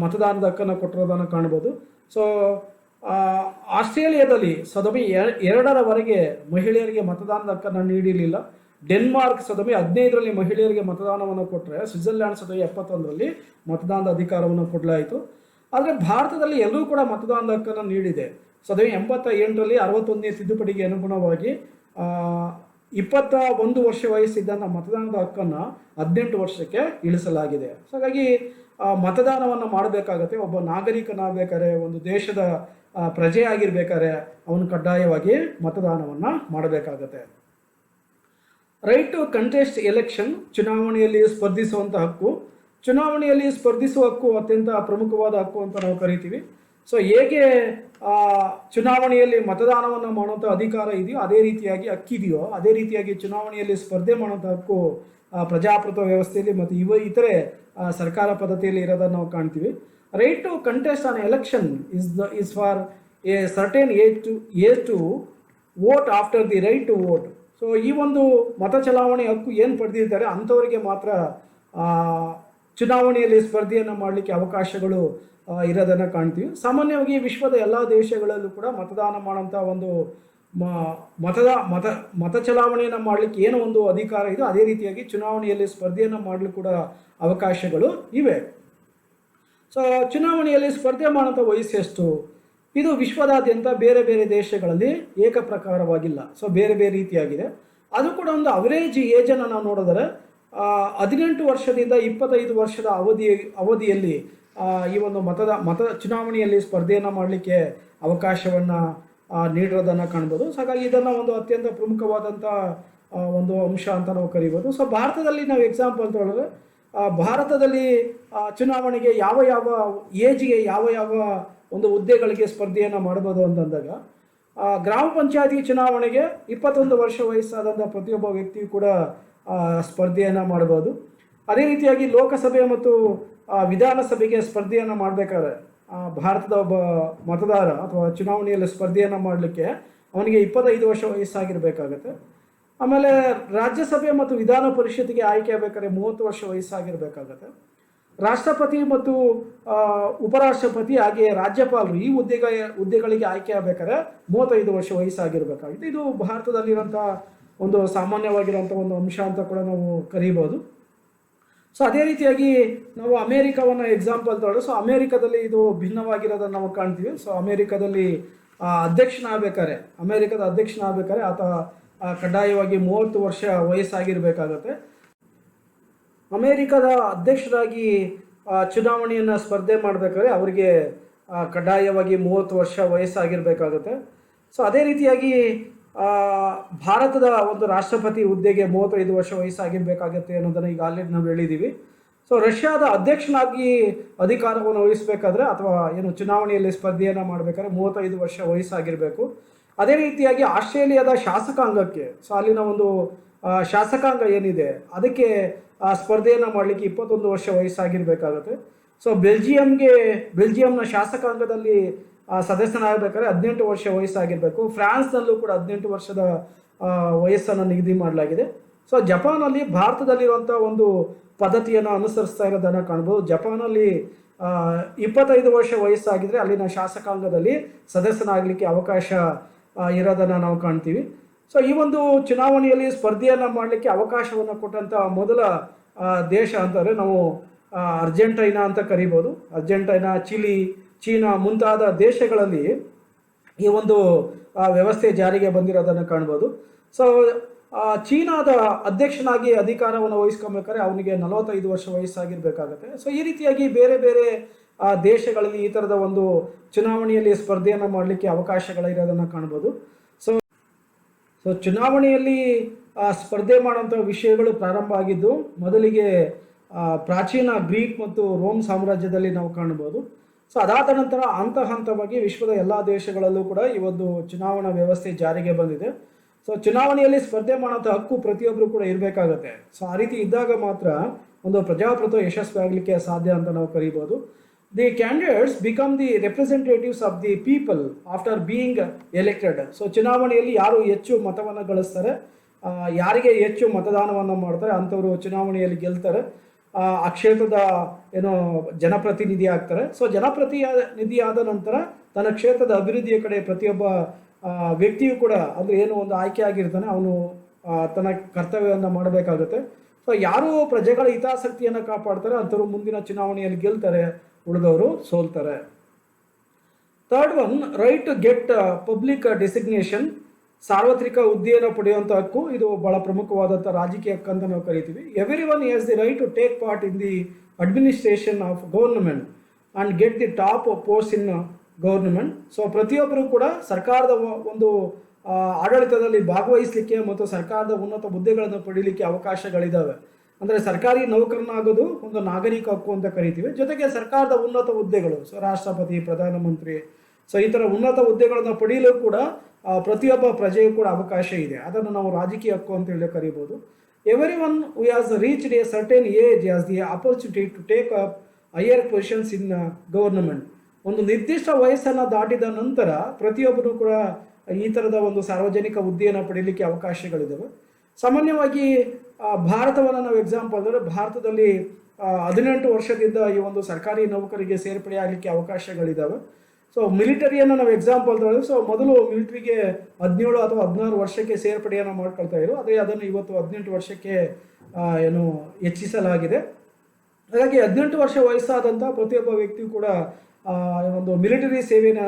ಮತದಾನದ ಹಕ್ಕನ್ನು ಕೊಟ್ಟಿರೋದನ್ನು ಕಾಣ್ಬೋದು. ಸೊ ಆಸ್ಟ್ರೇಲಿಯಾದಲ್ಲಿ 1902ರವರೆಗೆ ಮಹಿಳೆಯರಿಗೆ ಮತದಾನದ ಹಕ್ಕನ್ನು ನೀಡಿರಲಿಲ್ಲ. ಡೆನ್ಮಾರ್ಕ್ 1915ರಲ್ಲಿ ಮಹಿಳೆಯರಿಗೆ ಮತದಾನವನ್ನು ಕೊಟ್ಟರೆ ಸ್ವಿಟ್ಜರ್ಲ್ಯಾಂಡ್ 1971ರಲ್ಲಿ ಮತದಾನದ ಅಧಿಕಾರವನ್ನು ಕೊಡಲಾಯಿತು. ಆದರೆ ಭಾರತದಲ್ಲಿ ಎಲ್ಲರೂ ಕೂಡ ಮತದಾನದ ಹಕ್ಕನ್ನು ನೀಡಿದೆ. 1988ರಲ್ಲಿ 61ನೇ ತಿದ್ದುಪಡಿಗೆ ಅನುಗುಣವಾಗಿ 21 ವರ್ಷ ವಯಸ್ಸಿದ್ದಂಥ ಮತದಾನದ ಹಕ್ಕನ್ನು 18 ವರ್ಷಕ್ಕೆ ಇಳಿಸಲಾಗಿದೆ. ಸೊ ಹಾಗಾಗಿ ಮತದಾನವನ್ನು ಮಾಡಬೇಕಾಗತ್ತೆ. ಒಬ್ಬ ನಾಗರಿಕನಾಗಬೇಕಾದ್ರೆ, ಒಂದು ದೇಶದ ಪ್ರಜೆ ಆಗಿರ್ಬೇಕಾದ್ರೆ ಅವನು ಕಡ್ಡಾಯವಾಗಿ ಮತದಾನವನ್ನು ಮಾಡಬೇಕಾಗತ್ತೆ. ರೈಟ್ ಟು ಕಂಟೆಸ್ಟ್ ಎಲೆಕ್ಷನ್, ಚುನಾವಣೆಯಲ್ಲಿ ಸ್ಪರ್ಧಿಸುವಂಥ ಹಕ್ಕು. ಚುನಾವಣೆಯಲ್ಲಿ ಸ್ಪರ್ಧಿಸುವ ಹಕ್ಕು ಅತ್ಯಂತ ಪ್ರಮುಖವಾದ ಹಕ್ಕು ಅಂತ ನಾವು ಕರಿತೀವಿ. ಸೊ ಹೇಗೆ ಚುನಾವಣೆಯಲ್ಲಿ ಮತದಾನವನ್ನು ಮಾಡುವಂಥ ಅಧಿಕಾರ ಇದೆಯೋ ಅದೇ ರೀತಿಯಾಗಿ ಹಕ್ಕಿದೆಯೋ ಅದೇ ರೀತಿಯಾಗಿ ಚುನಾವಣೆಯಲ್ಲಿ ಸ್ಪರ್ಧೆ ಮಾಡುವಂಥ ಹಕ್ಕು ಪ್ರಜಾಪ್ರಭುತ್ವ ವ್ಯವಸ್ಥೆಯಲ್ಲಿ ಮತ್ತು ಇತರೆ ಸರ್ಕಾರ ಪದ್ಧತಿಯಲ್ಲಿ ಇರೋದನ್ನು ನಾವು ಕಾಣ್ತೀವಿ. Right to contest an election is for a certain age to vote after the right to vote. So ಈ ಒಂದು ಮತ ಚಲಾವಣೆ ಹಕ್ಕು ಏನು ಪಡೆದಿದ್ದಾರೆ ಅಂಥವರಿಗೆ ಮಾತ್ರ ಚುನಾವಣೆಯಲ್ಲಿ ಸ್ಪರ್ಧೆಯನ್ನು ಮಾಡಲಿಕ್ಕೆ ಅವಕಾಶಗಳು ಇರೋದನ್ನು ಕಾಣ್ತೀವಿ. ಸಾಮಾನ್ಯವಾಗಿ ವಿಶ್ವದ ಎಲ್ಲ ದೇಶಗಳಲ್ಲೂ ಕೂಡ ಮತದಾನ ಮಾಡೋಂಥ ಒಂದು ಮತ ಚಲಾವಣೆಯನ್ನು ಮಾಡಲಿಕ್ಕೆ ಏನೋ ಒಂದು ಅಧಿಕಾರ ಇದೆ, ಅದೇ ರೀತಿಯಾಗಿ ಚುನಾವಣೆಯಲ್ಲಿ ಸ್ಪರ್ಧೆಯನ್ನು ಮಾಡಲು ಕೂಡ ಅವಕಾಶಗಳು ಇವೆ. ಸೊ ಚುನಾವಣೆಯಲ್ಲಿ ಸ್ಪರ್ಧೆ ಮಾಡೋಂಥ ವಯಸ್ಸು ಎಷ್ಟು? ಇದು ವಿಶ್ವದಾದ್ಯಂತ ಬೇರೆ ಬೇರೆ ದೇಶಗಳಲ್ಲಿ ಏಕಪ್ರಕಾರವಾಗಿಲ್ಲ. ಸೊ ಬೇರೆ ಬೇರೆ ರೀತಿಯಾಗಿದೆ. ಅದು ಕೂಡ ಒಂದು ಅವರೇಜ್ ಏಜನ್ನು ನಾವು ನೋಡಿದರೆ 18 ವರ್ಷದಿಂದ 25 ವರ್ಷದ ಅವಧಿಯಲ್ಲಿ ಈ ಒಂದು ಮತ ಚುನಾವಣೆಯಲ್ಲಿ ಸ್ಪರ್ಧೆಯನ್ನು ಮಾಡಲಿಕ್ಕೆ ಅವಕಾಶವನ್ನು ನೀಡಿರೋದನ್ನು ಕಾಣ್ಬೋದು. ಸೊ ಹಾಗಾಗಿ ಇದನ್ನು ಒಂದು ಅತ್ಯಂತ ಪ್ರಮುಖವಾದಂಥ ಒಂದು ಅಂಶ ಅಂತ ನಾವು ಕರಿಬೋದು. ಸೊ ಭಾರತದಲ್ಲಿ ನಾವು ಎಕ್ಸಾಂಪಲ್ ತಗೊಳ್ಳಿದ್ರೆ ಭಾರತದಲ್ಲಿ ಚುನಾವಣೆಗೆ ಯಾವ ಏಜ್ಗೆ ಯಾವ ಒಂದು ಹುದ್ದೆಗಳಿಗೆ ಸ್ಪರ್ಧೆಯನ್ನು ಮಾಡ್ಬೋದು ಅಂತಂದಾಗ ಗ್ರಾಮ ಪಂಚಾಯತಿ ಚುನಾವಣೆಗೆ 21 ವರ್ಷ ವಯಸ್ಸಾದಂಥ ಪ್ರತಿಯೊಬ್ಬ ವ್ಯಕ್ತಿಯು ಕೂಡ ಸ್ಪರ್ಧೆಯನ್ನು ಮಾಡ್ಬೋದು. ಅದೇ ರೀತಿಯಾಗಿ ಲೋಕಸಭೆ ಮತ್ತು ವಿಧಾನಸಭೆಗೆ ಸ್ಪರ್ಧೆಯನ್ನು ಮಾಡಬೇಕಾದ್ರೆ ಭಾರತದ ಒಬ್ಬ ಮತದಾರ ಅಥವಾ ಚುನಾವಣೆಯಲ್ಲಿ ಸ್ಪರ್ಧೆಯನ್ನು ಮಾಡಲಿಕ್ಕೆ ಅವನಿಗೆ 25 ವರ್ಷ ವಯಸ್ಸಾಗಿರಬೇಕಾಗತ್ತೆ. ಆಮೇಲೆ ರಾಜ್ಯಸಭೆ ಮತ್ತು ವಿಧಾನ ಪರಿಷತ್ತಿಗೆ ಆಯ್ಕೆ ಆಗಬೇಕಾದ್ರೆ 30 ವರ್ಷ ವಯಸ್ಸಾಗಿರಬೇಕಾಗತ್ತೆ. ರಾಷ್ಟ್ರಪತಿ ಮತ್ತು ಉಪರಾಷ್ಟ್ರಪತಿ ಹಾಗೆಯೇ ರಾಜ್ಯಪಾಲರು ಈ ಹುದ್ದೆಗಳಿಗೆ ಆಯ್ಕೆ ಆಗಬೇಕಾದ್ರೆ 35 ವರ್ಷ ವಯಸ್ಸಾಗಿರಬೇಕಾಗುತ್ತೆ. ಇದು ಭಾರತದಲ್ಲಿರುವಂಥ ಒಂದು ಸಾಮಾನ್ಯವಾಗಿರುವಂಥ ಒಂದು ಅಂಶ ಅಂತ ಕೂಡ ನಾವು ಕರೀಬೋದು. ಸೊ ಅದೇ ರೀತಿಯಾಗಿ ನಾವು ಅಮೇರಿಕಾವನ್ನು ಎಕ್ಸಾಂಪಲ್ ತಗೊಳ್ಳೋದು. ಸೊ ಅಮೇರಿಕಾದಲ್ಲಿ ಇದು ಭಿನ್ನವಾಗಿರೋದನ್ನು ನಾವು ಕಾಣ್ತೀವಿ. ಸೊ ಅಮೇರಿಕಾದಲ್ಲಿ ಅಮೇರಿಕದ ಅಧ್ಯಕ್ಷನಾಗಬೇಕಾದ್ರೆ ಆತ ಕಡ್ಡಾಯವಾಗಿ 30 ವರ್ಷ ವಯಸ್ಸಾಗಿರಬೇಕಾಗತ್ತೆ. ಅಮೇರಿಕದ ಅಧ್ಯಕ್ಷರಾಗಿ ಚುನಾವಣೆಯನ್ನು ಸ್ಪರ್ಧೆ ಮಾಡಬೇಕಾದ್ರೆ ಅವರಿಗೆ ಕಡ್ಡಾಯವಾಗಿ 30 ವರ್ಷ ವಯಸ್ಸಾಗಿರಬೇಕಾಗುತ್ತೆ. ಸೊ ಅದೇ ರೀತಿಯಾಗಿ ಭಾರತದ ಒಂದು ರಾಷ್ಟ್ರಪತಿ ಹುದ್ದೆಗೆ 35 ವರ್ಷ ವಯಸ್ಸಾಗಿರಬೇಕಾಗತ್ತೆ ಅನ್ನೋದನ್ನು ಈಗ ಆಲ್ರೆಡಿ ನಾವು ಹೇಳಿದ್ದೀವಿ. ಸೊ ರಷ್ಯಾದ ಅಧ್ಯಕ್ಷನಾಗಿ ಅಧಿಕಾರವನ್ನು ವಹಿಸಬೇಕಾದ್ರೆ ಅಥವಾ ಚುನಾವಣೆಯಲ್ಲಿ ಸ್ಪರ್ಧೆಯನ್ನು ಮಾಡಬೇಕಾದ್ರೆ 35 ವರ್ಷ ವಯಸ್ಸಾಗಿರಬೇಕು. ಅದೇ ರೀತಿಯಾಗಿ ಆಸ್ಟ್ರೇಲಿಯಾದ ಶಾಸಕಾಂಗಕ್ಕೆ, ಸೊ ಅಲ್ಲಿನ ಒಂದು ಶಾಸಕಾಂಗ ಏನಿದೆ ಅದಕ್ಕೆ ಸ್ಪರ್ಧೆಯನ್ನು ಮಾಡಲಿಕ್ಕೆ 21 ವರ್ಷ ವಯಸ್ಸಾಗಿರಬೇಕಾಗುತ್ತೆ. ಸೊ ಬೆಲ್ಜಿಯಂನ ಶಾಸಕಾಂಗದಲ್ಲಿ ಸದಸ್ಯನಾಗಬೇಕಾದ್ರೆ 18 ವರ್ಷ ವಯಸ್ಸಾಗಿರಬೇಕು. ಫ್ರಾನ್ಸ್ನಲ್ಲೂ ಕೂಡ 18 ವರ್ಷದ ವಯಸ್ಸನ್ನು ನಿಗದಿ ಮಾಡಲಾಗಿದೆ. ಸೊ ಜಪಾನಲ್ಲಿ ಭಾರತದಲ್ಲಿರುವಂಥ ಒಂದು ಪದ್ಧತಿಯನ್ನು ಅನುಸರಿಸ್ತಾ ಇರೋದನ್ನು ಕಾಣ್ಬೋದು. ಜಪಾನಲ್ಲಿ 25 ವರ್ಷ ವಯಸ್ಸಾಗಿದ್ದರೆ ಅಲ್ಲಿನ ಶಾಸಕಾಂಗದಲ್ಲಿ ಸದಸ್ಯನಾಗಲಿಕ್ಕೆ ಅವಕಾಶ ಇರೋದನ್ನು ನಾವು ಕಾಣ್ತೀವಿ. ಸೊ ಈ ಒಂದು ಚುನಾವಣೆಯಲ್ಲಿ ಸ್ಪರ್ಧೆಯನ್ನು ಮಾಡಲಿಕ್ಕೆ ಅವಕಾಶವನ್ನು ಕೊಟ್ಟಂಥ ಮೊದಲ ದೇಶ ಅಂತಂದರೆ ನಾವು ಅರ್ಜೆಂಟೈನಾ ಅಂತ ಕರಿಬೋದು. ಅರ್ಜೆಂಟೈನಾ, ಚಿಲಿ, ಚೀನಾ ಮುಂತಾದ ದೇಶಗಳಲ್ಲಿ ಈ ಒಂದು ವ್ಯವಸ್ಥೆ ಜಾರಿಗೆ ಬಂದಿರೋದನ್ನು ಕಾಣ್ಬೋದು. ಸೊ ಚೀನಾದ ಅಧ್ಯಕ್ಷನಾಗಿ ಅಧಿಕಾರವನ್ನು ವಹಿಸ್ಕೊಬೇಕಾದ್ರೆ ಅವನಿಗೆ 45 ವರ್ಷ ವಯಸ್ಸಾಗಿರಬೇಕಾಗತ್ತೆ. ಸೊ ಈ ರೀತಿಯಾಗಿ ಬೇರೆ ಬೇರೆ ದೇಶಗಳಲ್ಲಿ ಈ ಥರದ ಒಂದು ಚುನಾವಣೆಯಲ್ಲಿ ಸ್ಪರ್ಧೆಯನ್ನು ಮಾಡಲಿಕ್ಕೆ ಅವಕಾಶಗಳಿರೋದನ್ನು ಕಾಣ್ಬೋದು. ಸೊ ಚುನಾವಣೆಯಲ್ಲಿ ಸ್ಪರ್ಧೆ ಮಾಡುವಂಥ ವಿಷಯಗಳು ಪ್ರಾರಂಭ ಆಗಿದ್ದು ಮೊದಲಿಗೆ ಪ್ರಾಚೀನ ಗ್ರೀಕ್ ಮತ್ತು ರೋಮ್ ಸಾಮ್ರಾಜ್ಯದಲ್ಲಿ ನಾವು ಕಾಣ್ಬೋದು. ಸೊ ಅದಾದ ನಂತರ ಹಂತವಾಗಿ ವಿಶ್ವದ ಎಲ್ಲ ದೇಶಗಳಲ್ಲೂ ಕೂಡ ಈ ಒಂದು ಚುನಾವಣಾ ವ್ಯವಸ್ಥೆ ಜಾರಿಗೆ ಬಂದಿದೆ. ಸೊ ಚುನಾವಣೆಯಲ್ಲಿ ಸ್ಪರ್ಧೆ ಮಾಡೋಂಥ ಹಕ್ಕು ಪ್ರತಿಯೊಬ್ಬರು ಕೂಡ ಇರಬೇಕಾಗತ್ತೆ. ಸೊ ಆ ರೀತಿ ಇದ್ದಾಗ ಮಾತ್ರ ಒಂದು ಪ್ರಜಾಪ್ರಭುತ್ವ ಯಶಸ್ವಿ ಆಗಲಿಕ್ಕೆ ಸಾಧ್ಯ ಅಂತ ನಾವು ಕರಿಬೋದು. The candidates become the representatives of the people after being elected. So ಚುನಾವಣೆಯಲ್ಲಿ ಯಾರು ಹೆಚ್ಚು ಮತವನ್ನು ಗಳಿಸ್ತಾರೆ, ಯಾರಿಗೆ ಹೆಚ್ಚು ಮತದಾನವನ್ನು ಮಾಡ್ತಾರೆ ಅಂಥವರು ಚುನಾವಣೆಯಲ್ಲಿ ಗೆಲ್ತಾರೆ. ಆ ಕ್ಷೇತ್ರದ ಜನಪ್ರತಿನಿಧಿ ಆಗ್ತಾರೆ. ಸೊ ಜನಪ್ರತಿನಿಧಿ ಆದ ನಂತರ ತನ್ನ ಕ್ಷೇತ್ರದ ಅಭಿವೃದ್ಧಿಯ ಕಡೆ ಪ್ರತಿಯೊಬ್ಬ ವ್ಯಕ್ತಿಯು ಕೂಡ ಒಂದು ಆಯ್ಕೆ ಆಗಿರ್ತಾನೆ, ಅವನು ತನ್ನ ಕರ್ತವ್ಯವನ್ನು ಮಾಡಬೇಕಾಗುತ್ತೆ. ಸೊ ಯಾರು ಪ್ರಜೆಗಳ ಹಿತಾಸಕ್ತಿಯನ್ನು ಕಾಪಾಡ್ತಾರೆ ಅಂಥವ್ರು ಮುಂದಿನ ಚುನಾವಣೆಯಲ್ಲಿ ಗೆಲ್ತಾರೆ, ಉಳಿದವರು ಸೋಲ್ತಾರೆ. Third one, right to get public designation. ಸಾರ್ವತ್ರಿಕ ಹುದ್ದೆಯನ್ನು ಪಡೆಯುವಂಥ ಹಕ್ಕು ಇದು ಬಹಳ ಪ್ರಮುಖವಾದಂಥ ರಾಜಕೀಯ ಹಕ್ಕು ಅಂತ ನಾವು ಕರಿತೀವಿ. Everyone has the right to take part in the administration of government and get the top post in government. So ಪ್ರತಿಯೊಬ್ಬರು ಕೂಡ ಸರ್ಕಾರದ ಒಂದು ಆಡಳಿತದಲ್ಲಿ ಭಾಗವಹಿಸಲಿಕ್ಕೆ ಮತ್ತು ಸರ್ಕಾರದ ಉನ್ನತ ಹುದ್ದೆಗಳನ್ನು ಪಡೀಲಿಕ್ಕೆ ಅವಕಾಶಗಳಿದ್ದಾವೆ. ಅಂದರೆ ಸರ್ಕಾರಿ ನೌಕರನಾಗೋದು ಒಂದು ನಾಗರಿಕ ಹಕ್ಕು ಅಂತ ಕರಿತೀವಿ. ಜೊತೆಗೆ ಸರ್ಕಾರದ ಉನ್ನತ ಹುದ್ದೆಗಳು, ಸೊ ರಾಷ್ಟ್ರಪತಿ, ಪ್ರಧಾನಮಂತ್ರಿ, ಸೊ ಈ ಥರ ಉನ್ನತ ಹುದ್ದೆಗಳನ್ನು ಪಡೆಯಲು ಕೂಡ ಪ್ರತಿಯೊಬ್ಬ ಪ್ರಜೆಯೂ ಕೂಡ ಅವಕಾಶ ಇದೆ. ಅದನ್ನು ನಾವು ರಾಜಕೀಯ ಹಕ್ಕು ಅಂತ ಹೇಳಿ ಕರಿಬೋದು. Everyone who has reached a certain age has the opportunity to take up higher positions in government. ಒಂದು ನಿರ್ದಿಷ್ಟ ವಯಸ್ಸನ್ನು ದಾಟಿದ ನಂತರ ಪ್ರತಿಯೊಬ್ಬರು ಕೂಡ ಈ ಥರದ ಒಂದು ಸಾರ್ವಜನಿಕ ಹುದ್ದೆಯನ್ನು ಪಡೀಲಿಕ್ಕೆ ಅವಕಾಶಗಳಿದ್ದಾವೆ. ಸಾಮಾನ್ಯವಾಗಿ ಭಾರತವನ್ನು ನಾವು ಎಕ್ಸಾಂಪಲ್ ಅಂದರೆ ಭಾರತದಲ್ಲಿ 18 ವರ್ಷದಿಂದ ಈ ಒಂದು ಸರ್ಕಾರಿ ನೌಕರಿಗೆ ಸೇರ್ಪಡೆ ಆಗಲಿಕ್ಕೆ ಅವಕಾಶಗಳಿದ್ದಾವೆ. ಸೊ ಮಿಲಿಟರಿಯನ್ನು ನಾವು ಎಕ್ಸಾಂಪಲ್ ತಗೊಳ್ಳಿ. ಸೊ ಮೊದಲು ಮಿಲಿಟರಿಗೆ 17 ಅಥವಾ 16 ವರ್ಷಕ್ಕೆ ಸೇರ್ಪಡೆಯನ್ನು ಮಾಡ್ಕೊಳ್ತಾ ಇದ್ರು. ಆದರೆ ಅದನ್ನು ಇವತ್ತು 18 ವರ್ಷಕ್ಕೆ ಹೆಚ್ಚಿಸಲಾಗಿದೆ. ಹಾಗಾಗಿ 18 ವರ್ಷ ವಯಸ್ಸಾದಂಥ ಪ್ರತಿಯೊಬ್ಬ ವ್ಯಕ್ತಿಯು ಕೂಡ ಒಂದು ಮಿಲಿಟರಿ ಸೇವೆನ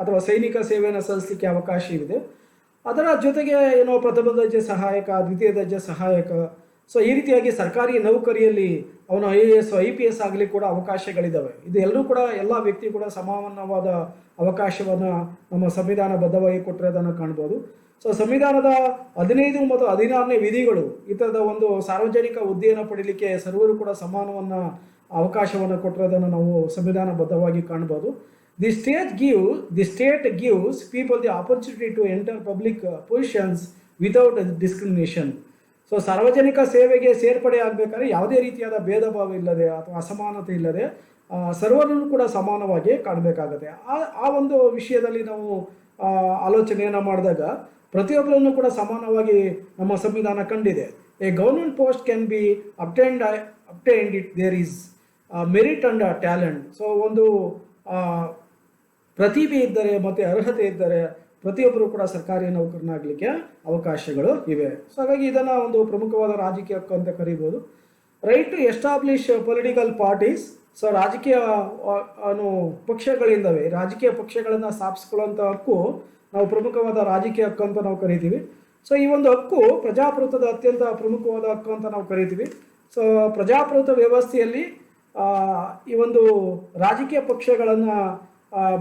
ಅಥವಾ ಸೈನಿಕ ಸೇವೆಯನ್ನು ಸಲ್ಲಿಸಲಿಕ್ಕೆ ಅವಕಾಶ ಇದೆ. ಅದರ ಜೊತೆಗೆ ಪ್ರಥಮ ದರ್ಜೆ ಸಹಾಯಕ, ದ್ವಿತೀಯ ದರ್ಜೆ ಸಹಾಯಕ, ಸೊ ಈ ರೀತಿಯಾಗಿ ಸರ್ಕಾರಿ ನೌಕರಿಯಲ್ಲಿ ಅವನು IAS, IPS ಆಗಲಿ ಕೂಡ ಅವಕಾಶಗಳಿದ್ದಾವೆ. ಇದು ಎಲ್ಲರೂ ಕೂಡ ಎಲ್ಲ ವ್ಯಕ್ತಿ ಕೂಡ ಸಮಾನವಾದ ಅವಕಾಶವನ್ನು ನಮ್ಮ ಸಂವಿಧಾನಬದ್ಧವಾಗಿ ಕೊಟ್ಟಿರೋದನ್ನು ಕಾಣ್ಬೋದು. ಸೊ ಸಂವಿಧಾನದ 15 ಮತ್ತು 16ನೇ ವಿಧಿಗಳು ಈ ಥರದ ಒಂದು ಸಾರ್ವಜನಿಕ ಹುದ್ದೆಯನ್ನು ಪಡೀಲಿಕ್ಕೆ ಸರ್ವರು ಕೂಡ ಸಮಾನವನ್ನು ಅವಕಾಶವನ್ನು ಕೊಟ್ಟಿರೋದನ್ನು ನಾವು ಸಂವಿಧಾನಬದ್ಧವಾಗಿ ಕಾಣ್ಬೋದು. The state gives people the opportunity to enter public positions without discrimination. So ಸಾರ್ವಜನಿಕ ಸೇವೆಗೆ ಸೇರ್ಪಡೆ ಆಗಬೇಕಾದ್ರೆ ಯಾವುದೇ ರೀತಿಯಾದ ಭೇದ ಭಾವ ಇಲ್ಲದೆ ಅಥವಾ ಅಸಮಾನತೆ ಇಲ್ಲದೆ ಸರ್ವರನ್ನು ಕೂಡ ಸಮಾನವಾಗಿ ಕಾಣಬೇಕಾಗುತ್ತೆ. ಆ ಒಂದು ವಿಷಯದಲ್ಲಿ ನಾವು ಆಲೋಚನೆಯನ್ನು ಮಾಡಿದಾಗ ಪ್ರತಿಯೊಬ್ಬರನ್ನು ಕೂಡ ಸಮಾನವಾಗಿ ನಮ್ಮ ಸಂವಿಧಾನ ಕಂಡಿದೆ. A government post can be obtained it there is merit and talent. So ಒಂದು ಪ್ರತಿಭೆ ಇದ್ದರೆ ಮತ್ತು ಅರ್ಹತೆ ಇದ್ದರೆ ಪ್ರತಿಯೊಬ್ಬರು ಕೂಡ ಸರ್ಕಾರಿ ನೌಕರನಾಗಲಿಕ್ಕೆ ಅವಕಾಶಗಳು ಇವೆ. ಸೊ ಹಾಗಾಗಿ ಇದನ್ನು ಒಂದು ಪ್ರಮುಖವಾದ ರಾಜಕೀಯ ಹಕ್ಕು ಅಂತ ಕರೀಬೋದು. Right to establish political parties. So ರಾಜಕೀಯ ಪಕ್ಷಗಳಿಂದವೆ, ರಾಜಕೀಯ ಪಕ್ಷಗಳನ್ನು ಸ್ಥಾಪಿಸ್ಕೊಳ್ಳುವಂಥ ಹಕ್ಕು ನಾವು ಪ್ರಮುಖವಾದ ರಾಜಕೀಯ ಹಕ್ಕು ಅಂತ ನಾವು ಕರಿತೀವಿ. ಸೊ ಈ ಒಂದು ಹಕ್ಕು ಪ್ರಜಾಪ್ರಭುತ್ವದ ಅತ್ಯಂತ ಪ್ರಮುಖವಾದ ಹಕ್ಕು ಅಂತ ನಾವು ಕರಿತೀವಿ. ಸೊ ಪ್ರಜಾಪ್ರಭುತ್ವ ವ್ಯವಸ್ಥೆಯಲ್ಲಿ ಈ ಒಂದು ರಾಜಕೀಯ ಪಕ್ಷಗಳನ್ನು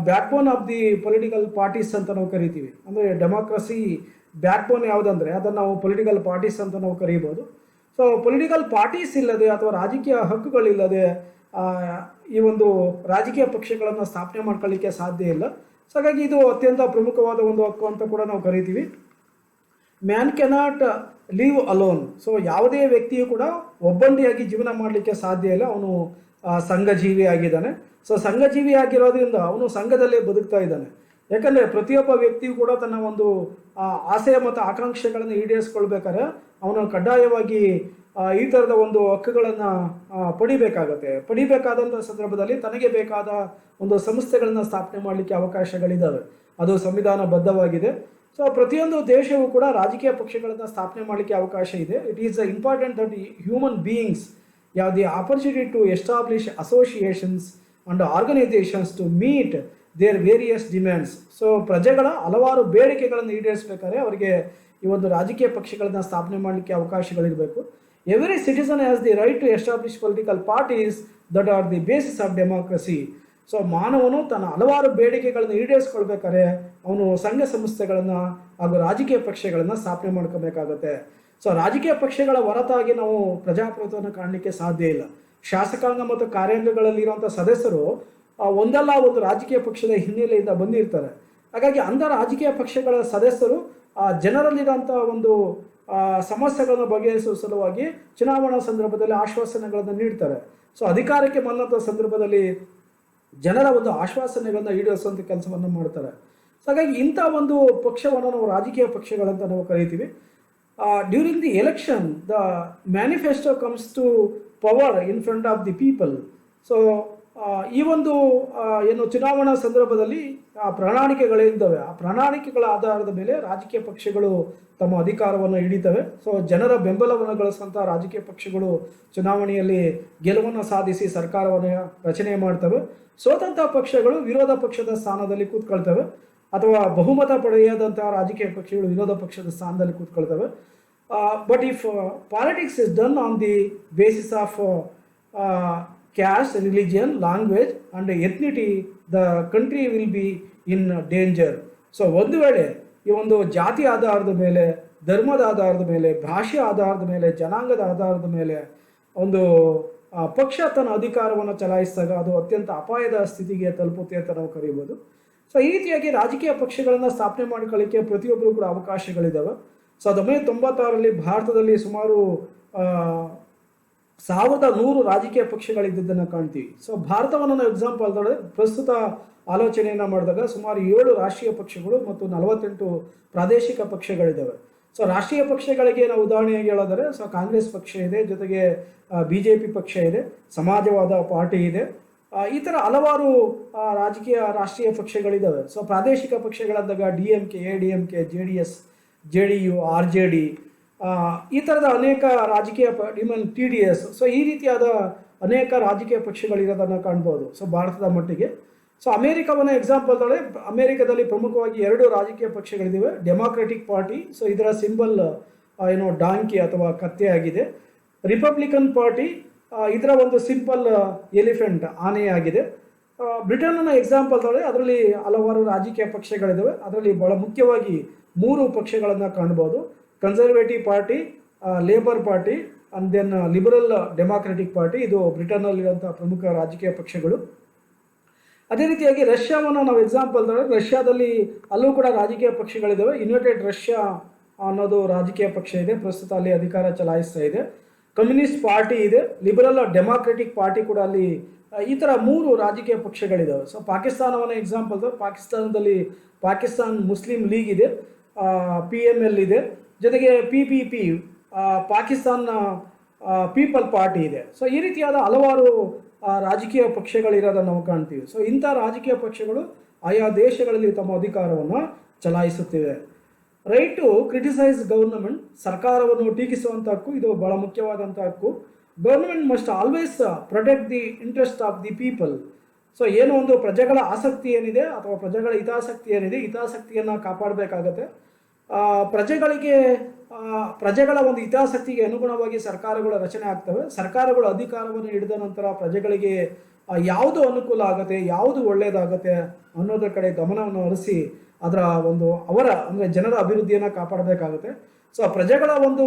backbone of the political parties ಅಂತ ನಾವು ಕರಿತೀವಿ. ಅಂದರೆ ಡೆಮಾಕ್ರಸಿ ಬ್ಯಾಕ್ಬೋನ್ ಯಾವುದಂದರೆ ಅದನ್ನು ನಾವು ಪೊಲಿಟಿಕಲ್ ಪಾರ್ಟೀಸ್ ಅಂತ ನಾವು ಕರೀಬೋದು. ಸೊ ಪೊಲಿಟಿಕಲ್ ಪಾರ್ಟೀಸ್ ಇಲ್ಲದೆ ಅಥವಾ ರಾಜಕೀಯ ಹಕ್ಕುಗಳಿಲ್ಲದೆ ಈ ಒಂದು ರಾಜಕೀಯ ಪಕ್ಷಗಳನ್ನು ಸ್ಥಾಪನೆ ಮಾಡ್ಕೊಳ್ಳಿಕ್ಕೆ ಸಾಧ್ಯ ಇಲ್ಲ. ಸೊ ಹಾಗಾಗಿ ಇದು ಅತ್ಯಂತ ಪ್ರಮುಖವಾದ ಒಂದು ಹಕ್ಕು ಅಂತ ಕೂಡ ನಾವು ಕರಿತೀವಿ. Man cannot leave alone. So ಯಾವುದೇ ವ್ಯಕ್ತಿಯು ಕೂಡ ಒಬ್ಬಂಟಿಯಾಗಿ ಜೀವನ ಮಾಡಲಿಕ್ಕೆ ಸಾಧ್ಯ ಇಲ್ಲ. ಅವನು ಸಂಘಜೀವಿ ಆಗಿದ್ದಾನೆ. ಸೊ ಸಂಘಜೀವಿ ಆಗಿರೋದ್ರಿಂದ ಅವನು ಸಂಘದಲ್ಲೇ ಬದುಕ್ತಾ ಇದ್ದಾನೆ. ಯಾಕಂದರೆ ಪ್ರತಿಯೊಬ್ಬ ವ್ಯಕ್ತಿಯು ಕೂಡ ತನ್ನ ಒಂದು ಆಸೆ ಮತ್ತು ಆಕಾಂಕ್ಷೆಗಳನ್ನು ಈಡೇರಿಸ್ಕೊಳ್ಬೇಕಾದ್ರೆ ಅವನು ಕಡ್ಡಾಯವಾಗಿ ಈ ಥರದ ಒಂದು ಹಕ್ಕುಗಳನ್ನು ಪಡಿಬೇಕಾದಂಥ ಸಂದರ್ಭದಲ್ಲಿ ತನಗೆ ಬೇಕಾದ ಒಂದು ಸಂಸ್ಥೆಗಳನ್ನು ಸ್ಥಾಪನೆ ಮಾಡಲಿಕ್ಕೆ ಅವಕಾಶಗಳಿದ್ದಾವೆ. ಅದು ಸಂವಿಧಾನಬದ್ಧವಾಗಿದೆ. ಸೊ ಪ್ರತಿಯೊಂದು ದೇಶವೂ ಕೂಡ ರಾಜಕೀಯ ಪಕ್ಷಗಳನ್ನು ಸ್ಥಾಪನೆ ಮಾಡಲಿಕ್ಕೆ ಅವಕಾಶ ಇದೆ. It is important that human beings have the opportunity to establish associations and organisations to meet their various demands. So ಪ್ರಜೆಗಳ ಹಲವಾರು ಬೇಡಿಕೆಗಳನ್ನು ಈಡೇರಿಸಬೇಕಾದ್ರೆ ಅವರಿಗೆ ಈ ಒಂದು ರಾಜಕೀಯ ಪಕ್ಷಗಳನ್ನು ಸ್ಥಾಪನೆ ಮಾಡಲಿಕ್ಕೆ ಅವಕಾಶಗಳಿರಬೇಕು. Every citizen has the right to establish political parties that are the basis of democracy. So ಮಾನವನು ತನ್ನ ಹಲವಾರು ಬೇಡಿಕೆಗಳನ್ನು ಈಡೇರಿಸ್ಕೊಳ್ಬೇಕಾದ್ರೆ ಅವನು ಸಂಘ ಸಂಸ್ಥೆಗಳನ್ನು ಹಾಗೂ ರಾಜಕೀಯ ಪಕ್ಷಗಳನ್ನು ಸ್ಥಾಪನೆ ಮಾಡ್ಕೋಬೇಕಾಗತ್ತೆ. ಸೊ ರಾಜಕೀಯ ಪಕ್ಷಗಳ ಹೊರತಾಗಿ ನಾವು ಪ್ರಜಾಪ್ರಭುತ್ವವನ್ನು ಕಾಣಲಿಕ್ಕೆ ಸಾಧ್ಯ ಇಲ್ಲ. ಶಾಸಕಾಂಗ ಮತ್ತು ಕಾರ್ಯಾಂಗಗಳಲ್ಲಿರುವಂಥ ಸದಸ್ಯರು ಒಂದಲ್ಲ ಒಂದು ರಾಜಕೀಯ ಪಕ್ಷದ ಹಿನ್ನೆಲೆಯಿಂದ ಬಂದಿರ್ತಾರೆ. ಹಾಗಾಗಿ ಅಂಥ ರಾಜಕೀಯ ಪಕ್ಷಗಳ ಸದಸ್ಯರು ಜನರಲ್ಲಿರೋಂಥ ಒಂದು ಸಮಸ್ಯೆಗಳನ್ನು ಬಗೆಹರಿಸುವ ಸಲುವಾಗಿ ಚುನಾವಣಾ ಸಂದರ್ಭದಲ್ಲಿ ಆಶ್ವಾಸನೆಗಳನ್ನು ನೀಡ್ತಾರೆ. ಸೊ ಅಧಿಕಾರಕ್ಕೆ ಬಂದಂಥ ಸಂದರ್ಭದಲ್ಲಿ ಜನರ ಒಂದು ಆಶ್ವಾಸನೆಗಳನ್ನು ಈಡೇರಿಸುವಂಥ ಕೆಲಸವನ್ನು ಮಾಡ್ತಾರೆ. ಸೊ ಹಾಗಾಗಿ ಇಂಥ ಒಂದು ಪಕ್ಷವನ್ನು ನಾವು ರಾಜಕೀಯ ಪಕ್ಷಗಳಂತ ನಾವು ಕರಿತೀವಿ. During the election the manifesto comes to power in front of the people. So ಈ ಒಂದು ಏನು ಚುನಾವಣಾ ಸಂದರ್ಭದಲ್ಲಿ ಪ್ರಣಾಳಿಕೆಗಳಿದ್ದಾವೆ. ಆ ಪ್ರಣಾಳಿಕೆಗಳ ಆಧಾರದ ಮೇಲೆ ರಾಜಕೀಯ ಪಕ್ಷಗಳು ತಮ್ಮ ಅಧಿಕಾರವನ್ನು ಹಿಡಿತವೆ. ಸೊ ಜನರ ಬೆಂಬಲವನ್ನು ಗಳಿಸುವಂಥ ರಾಜಕೀಯ ಪಕ್ಷಗಳು ಚುನಾವಣೆಯಲ್ಲಿ ಗೆಲುವನ್ನು ಸಾಧಿಸಿ ಸರ್ಕಾರವನ್ನು ರಚನೆ ಮಾಡ್ತವೆ. ಸ್ವತಂತ್ರ ಪಕ್ಷಗಳು ವಿರೋಧ ಪಕ್ಷದ ಸ್ಥಾನದಲ್ಲಿ ಕೂತ್ಕೊಳ್ತವೆ ಅಥವಾ ಬಹುಮತ ಪಡೆಯದಂತಹ ರಾಜಕೀಯ ಪಕ್ಷಗಳು ವಿರೋಧ ಪಕ್ಷದ ಸ್ಥಾನದಲ್ಲಿ ಕೂತ್ಕೊಳ್ತವೆ. But if politics is done on the basis of caste, religion, language and ethnicity, the country will be in danger. So ಒಂದು ವೇಳೆ ಈ ಒಂದು ಜಾತಿ ಆಧಾರದ ಮೇಲೆ, ಧರ್ಮದ ಆಧಾರದ ಮೇಲೆ, ಭಾಷೆ ಆಧಾರದ ಮೇಲೆ, ಜನಾಂಗದ ಆಧಾರದ ಮೇಲೆ ಒಂದು ಪಕ್ಷ ತನ್ನ ಅಧಿಕಾರವನ್ನು ಚಲಾಯಿಸಿದಾಗ ಅದು ಅತ್ಯಂತ ಅಪಾಯದ ಸ್ಥಿತಿಗೆ ತಲುಪುತ್ತೆ ಅಂತ ನಾವು ಕರೀಬೋದು. ಸೊ ಈ ರೀತಿಯಾಗಿ ರಾಜಕೀಯ ಪಕ್ಷಗಳನ್ನು ಸ್ಥಾಪನೆ ಮಾಡಿಕೊಳ್ಳಿಕ್ಕೆ ಪ್ರತಿಯೊಬ್ಬರು ಕೂಡ ಅವಕಾಶಗಳಿದ್ದಾವೆ. 1996ರಲ್ಲಿ ಭಾರತದಲ್ಲಿ ಸುಮಾರು 1100 ರಾಜಕೀಯ ಪಕ್ಷಗಳಿದ್ದದ್ದನ್ನು ಕಾಣ್ತೀವಿ. ಸೊ ಭಾರತವನ್ನು ನಾವು ಎಕ್ಸಾಂಪಲ್ ತಗೊಂಡ್ರೆ ಪ್ರಸ್ತುತ ಆಲೋಚನೆಯನ್ನು ಮಾಡಿದಾಗ ಸುಮಾರು 7 ರಾಷ್ಟ್ರೀಯ ಪಕ್ಷಗಳು ಮತ್ತು 48 ಪ್ರಾದೇಶಿಕ ಪಕ್ಷಗಳಿದ್ದಾವೆ. ಸೊ ರಾಷ್ಟ್ರೀಯ ಪಕ್ಷಗಳಿಗೆ ನಾವು ಉದಾಹರಣೆಯಾಗಿ ಹೇಳೋದರೆ ಸೊ ಕಾಂಗ್ರೆಸ್ ಪಕ್ಷ ಇದೆ, ಜೊತೆಗೆ BJP ಪಕ್ಷ ಇದೆ, ಸಮಾಜವಾದ ಪಾರ್ಟಿ ಇದೆ, ಈ ಥರ ಹಲವಾರು ರಾಷ್ಟ್ರೀಯ ಪಕ್ಷಗಳಿದ್ದಾವೆ. ಸೊ ಪ್ರಾದೇಶಿಕ ಪಕ್ಷಗಳಾದಾಗ DMK, ADMK, JDS, JDU, RJD, ಈ ಥರದ ಅನೇಕ ರಾಜಕೀಯ TDS. ಸೊ ಈ ರೀತಿಯಾದ ಅನೇಕ ರಾಜಕೀಯ ಪಕ್ಷಗಳಿರೋದನ್ನು ಕಾಣ್ಬೋದು ಸೊ ಭಾರತದ ಮಟ್ಟಿಗೆ. ಸೊ ಅಮೇರಿಕವನ್ನು ಎಕ್ಸಾಂಪಲ್ ತಗೊಳ್ಳಿ, ಅಮೇರಿಕದಲ್ಲಿ ಪ್ರಮುಖವಾಗಿ 2 ರಾಜಕೀಯ ಪಕ್ಷಗಳಿವೆ. ಡೆಮಾಕ್ರೆಟಿಕ್ ಪಾರ್ಟಿ, ಸೊ ಇದರ ಸಿಂಬಲ್ ಡಾಂಕಿ ಅಥವಾ ಕತ್ತೆ ಆಗಿದೆ. ರಿಪಬ್ಲಿಕನ್ ಪಾರ್ಟಿ, ಇದರ ಒಂದು ಸಿಂಪಲ್ ಎಲಿಫೆಂಟ್, ಆನೆಯಾಗಿದೆ. ಬ್ರಿಟನ್ನ ಎಕ್ಸಾಂಪಲ್ ತಗೊಳ್ಳಿ, ಅದರಲ್ಲಿ ಹಲವಾರು ರಾಜಕೀಯ ಪಕ್ಷಗಳಿದ್ದಾವೆ. ಅದರಲ್ಲಿ ಬಹಳ ಮುಖ್ಯವಾಗಿ 3 ಪಕ್ಷಗಳನ್ನು ಕಾಣ್ಬೋದು. Conservative Party, Labour Party and then Liberal Democratic Party. ಇದು ಬ್ರಿಟನ್ನಲ್ಲಿರುವಂಥ ಪ್ರಮುಖ ರಾಜಕೀಯ ಪಕ್ಷಗಳು. ಅದೇ ರೀತಿಯಾಗಿ ರಷ್ಯಾವನ್ನು ನಾವು ಎಕ್ಸಾಂಪಲ್ ತಗೊಂಡ್ರೆ, ರಷ್ಯಾದಲ್ಲಿ ಅಲ್ಲೂ ಕೂಡ ರಾಜಕೀಯ ಪಕ್ಷಗಳಿದ್ದಾವೆ. ಯುನೈಟೆಡ್ ರಷ್ಯಾ ಅನ್ನೋದು ರಾಜಕೀಯ ಪಕ್ಷ ಇದೆ, ಪ್ರಸ್ತುತ ಅಲ್ಲಿ ಅಧಿಕಾರ ಚಲಾಯಿಸ್ತಾ ಇದೆ. ಕಮ್ಯುನಿಸ್ಟ್ ಪಾರ್ಟಿ ಇದೆ, ಲಿಬರಲ್ ಡೆಮಾಕ್ರೆಟಿಕ್ ಪಾರ್ಟಿ ಕೂಡ ಅಲ್ಲಿ ಈ ಥರ 3 ರಾಜಕೀಯ ಪಕ್ಷಗಳಿದ್ದಾವೆ. ಸೊ ಪಾಕಿಸ್ತಾನವನ್ನು ಎಕ್ಸಾಂಪಲ್, ಪಾಕಿಸ್ತಾನದಲ್ಲಿ ಪಾಕಿಸ್ತಾನ್ ಮುಸ್ಲಿಂ ಲೀಗ್ ಇದೆ, PML ಇದೆ, ಜೊತೆಗೆ PPP ಪಾಕಿಸ್ತಾನ್ ಪೀಪಲ್ ಪಾರ್ಟಿ ಇದೆ. ಸೊ ಈ ರೀತಿಯಾದ ಹಲವಾರು ರಾಜಕೀಯ ಪಕ್ಷಗಳಿರೋದನ್ನು ನಾವು ಕಾಣ್ತೀವಿ. ಸೊ ಇಂಥ ರಾಜಕೀಯ ಪಕ್ಷಗಳು ಆಯಾ ದೇಶಗಳಲ್ಲಿ ತಮ್ಮ ಅಧಿಕಾರವನ್ನು ಚಲಾಯಿಸುತ್ತಿವೆ. ರೈಟ್ ಟು ಕ್ರಿಟಿಸೈಸ್ ಗವರ್ನಮೆಂಟ್, ಸರ್ಕಾರವನ್ನು ಟೀಕಿಸುವಂಥ ಹಕ್ಕು, ಇದು ಬಹಳ ಮುಖ್ಯವಾದಂಥ ಹಕ್ಕು. Government must always protect the interest of the people. So ಏನೋ ಒಂದು ಪ್ರಜೆಗಳ ಆಸಕ್ತಿ ಏನಿದೆ ಅಥವಾ ಪ್ರಜೆಗಳ ಹಿತಾಸಕ್ತಿ ಏನಿದೆ, ಹಿತಾಸಕ್ತಿಯನ್ನು ಕಾಪಾಡಬೇಕಾಗತ್ತೆ. ಪ್ರಜೆಗಳ ಒಂದು ಹಿತಾಸಕ್ತಿಗೆ ಅನುಗುಣವಾಗಿ ಸರ್ಕಾರಗಳ ರಚನೆ ಆಗ್ತವೆ. ಸರ್ಕಾರಗಳು ಅಧಿಕಾರವನ್ನು ಹಿಡಿದ ನಂತರ ಪ್ರಜೆಗಳಿಗೆ ಯಾವುದು ಅನುಕೂಲ ಆಗುತ್ತೆ, ಯಾವುದು ಒಳ್ಳೆಯದಾಗುತ್ತೆ ಅನ್ನೋದ್ರ ಕಡೆ ಗಮನವನ್ನು ಹರಿಸಿ ಅವರ ಅಂದರೆ ಜನರ ಅಭಿವೃದ್ಧಿಯನ್ನು ಕಾಪಾಡಬೇಕಾಗುತ್ತೆ. ಸೊ ಪ್ರಜೆಗಳ ಒಂದು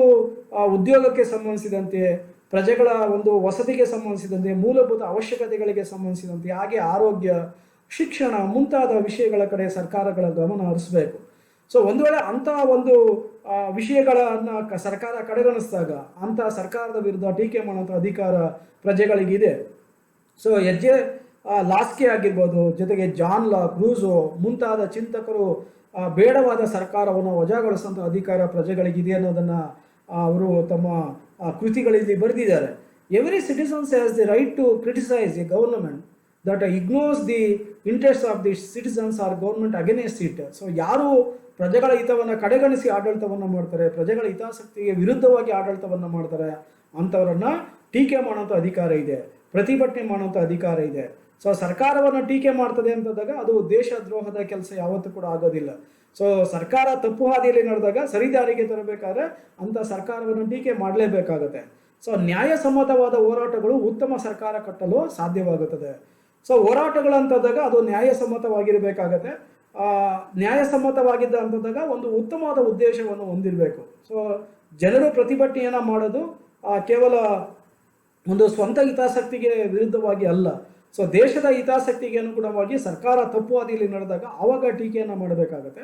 ಉದ್ಯೋಗಕ್ಕೆ ಸಂಬಂಧಿಸಿದಂತೆ, ಪ್ರಜೆಗಳ ಒಂದು ವಸತಿಗೆ ಸಂಬಂಧಿಸಿದಂತೆ, ಮೂಲಭೂತ ಅವಶ್ಯಕತೆಗಳಿಗೆ ಸಂಬಂಧಿಸಿದಂತೆ, ಹಾಗೆ ಆರೋಗ್ಯ, ಶಿಕ್ಷಣ ಮುಂತಾದ ವಿಷಯಗಳ ಕಡೆ ಸರ್ಕಾರಗಳ ಗಮನ ಹರಿಸಬೇಕು. ಸೊ ಒಂದು ವೇಳೆ ಅಂಥ ಒಂದು ವಿಷಯಗಳನ್ನು ಸರ್ಕಾರ ಕಡೆಗಣಿಸಿದಾಗ ಅಂಥ ಸರ್ಕಾರದ ವಿರುದ್ಧ ಟೀಕೆ ಮಾಡುವಂಥ ಅಧಿಕಾರ ಪ್ರಜೆಗಳಿಗಿದೆ. ಸೊ ಲಾಸ್ಕಿ ಆಗಿರ್ಬೋದು, ಜೊತೆಗೆ ಜಾನ್ ಲಾಕ್, ರೂಸೋ ಮುಂತಾದ ಚಿಂತಕರು ಬೇಡವಾದ ಸರ್ಕಾರವನ್ನು ವಜಾಗೊಳಿಸುವಂಥ ಅಧಿಕಾರ ಪ್ರಜೆಗಳಿಗಿದೆ ಅನ್ನೋದನ್ನು ಅವರು ತಮ್ಮ ಕೃತಿಗಳಲ್ಲಿ ಬರೆದಿದ್ದಾರೆ. Every citizens has the right to criticise a government that ignores the interest of the citizens or government against it. So ಯಾರು ಪ್ರಜೆಗಳ ಹಿತವನ್ನು ಕಡೆಗಣಿಸಿ ಆಡಳಿತವನ್ನು ಮಾಡ್ತಾರೆ, ಪ್ರಜೆಗಳ ಹಿತಾಸಕ್ತಿಗೆ ವಿರುದ್ಧವಾಗಿ ಆಡಳಿತವನ್ನು ಮಾಡ್ತಾರೆ, ಅಂಥವರನ್ನು ಟೀಕೆ ಮಾಡುವಂಥ ಅಧಿಕಾರ ಇದೆ, ಪ್ರತಿಭಟನೆ ಮಾಡುವಂಥ ಅಧಿಕಾರ ಇದೆ. ಸೊ ಸರ್ಕಾರವನ್ನು ಟೀಕೆ ಮಾಡ್ತದೆ ಅಂತಂದಾಗ ಅದು ದೇಶದ್ರೋಹದ ಕೆಲಸ ಯಾವತ್ತೂ ಕೂಡ ಆಗೋದಿಲ್ಲ. ಸೊ ಸರ್ಕಾರ ತಪ್ಪು ಹಾದಿಯಲ್ಲಿ ನಡೆದಾಗ ಸರಿದಾರಿಗೆ ತರಬೇಕಾದ್ರೆ ಅಂಥ ಸರ್ಕಾರವನ್ನು ಟೀಕೆ ಮಾಡಲೇಬೇಕಾಗುತ್ತೆ. ಸೊ ನ್ಯಾಯಸಮ್ಮತವಾದ ಹೋರಾಟಗಳು ಉತ್ತಮ ಸರ್ಕಾರ ಕಟ್ಟಲು ಸಾಧ್ಯವಾಗುತ್ತದೆ. ಸೊ ಹೋರಾಟಗಳು ಅಂತಂದಾಗ ಅದು ನ್ಯಾಯಸಮ್ಮತವಾಗಿರಬೇಕಾಗತ್ತೆ. ನ್ಯಾಯಸಮ್ಮತವಾಗಿದ್ದ ಅಂತಂದಾಗ ಒಂದು ಉತ್ತಮವಾದ ಉದ್ದೇಶವನ್ನು ಹೊಂದಿರಬೇಕು. ಸೊ ಜನರು ಪ್ರತಿಭಟನೆಯನ್ನು ಮಾಡೋದು ಕೇವಲ ಒಂದು ಸ್ವಂತ ಹಿತಾಸಕ್ತಿಗೆ ವಿರುದ್ಧವಾಗಿ ಅಲ್ಲ. ಸೊ ದೇಶದ ಹಿತಾಸಕ್ತಿಗೆ ಅನುಗುಣವಾಗಿ ಸರ್ಕಾರ ತಪ್ಪು ಹಾದಿಯಲ್ಲಿ ನಡೆದಾಗ ಆವಾಗ ಟೀಕೆಯನ್ನು ಮಾಡಬೇಕಾಗತ್ತೆ.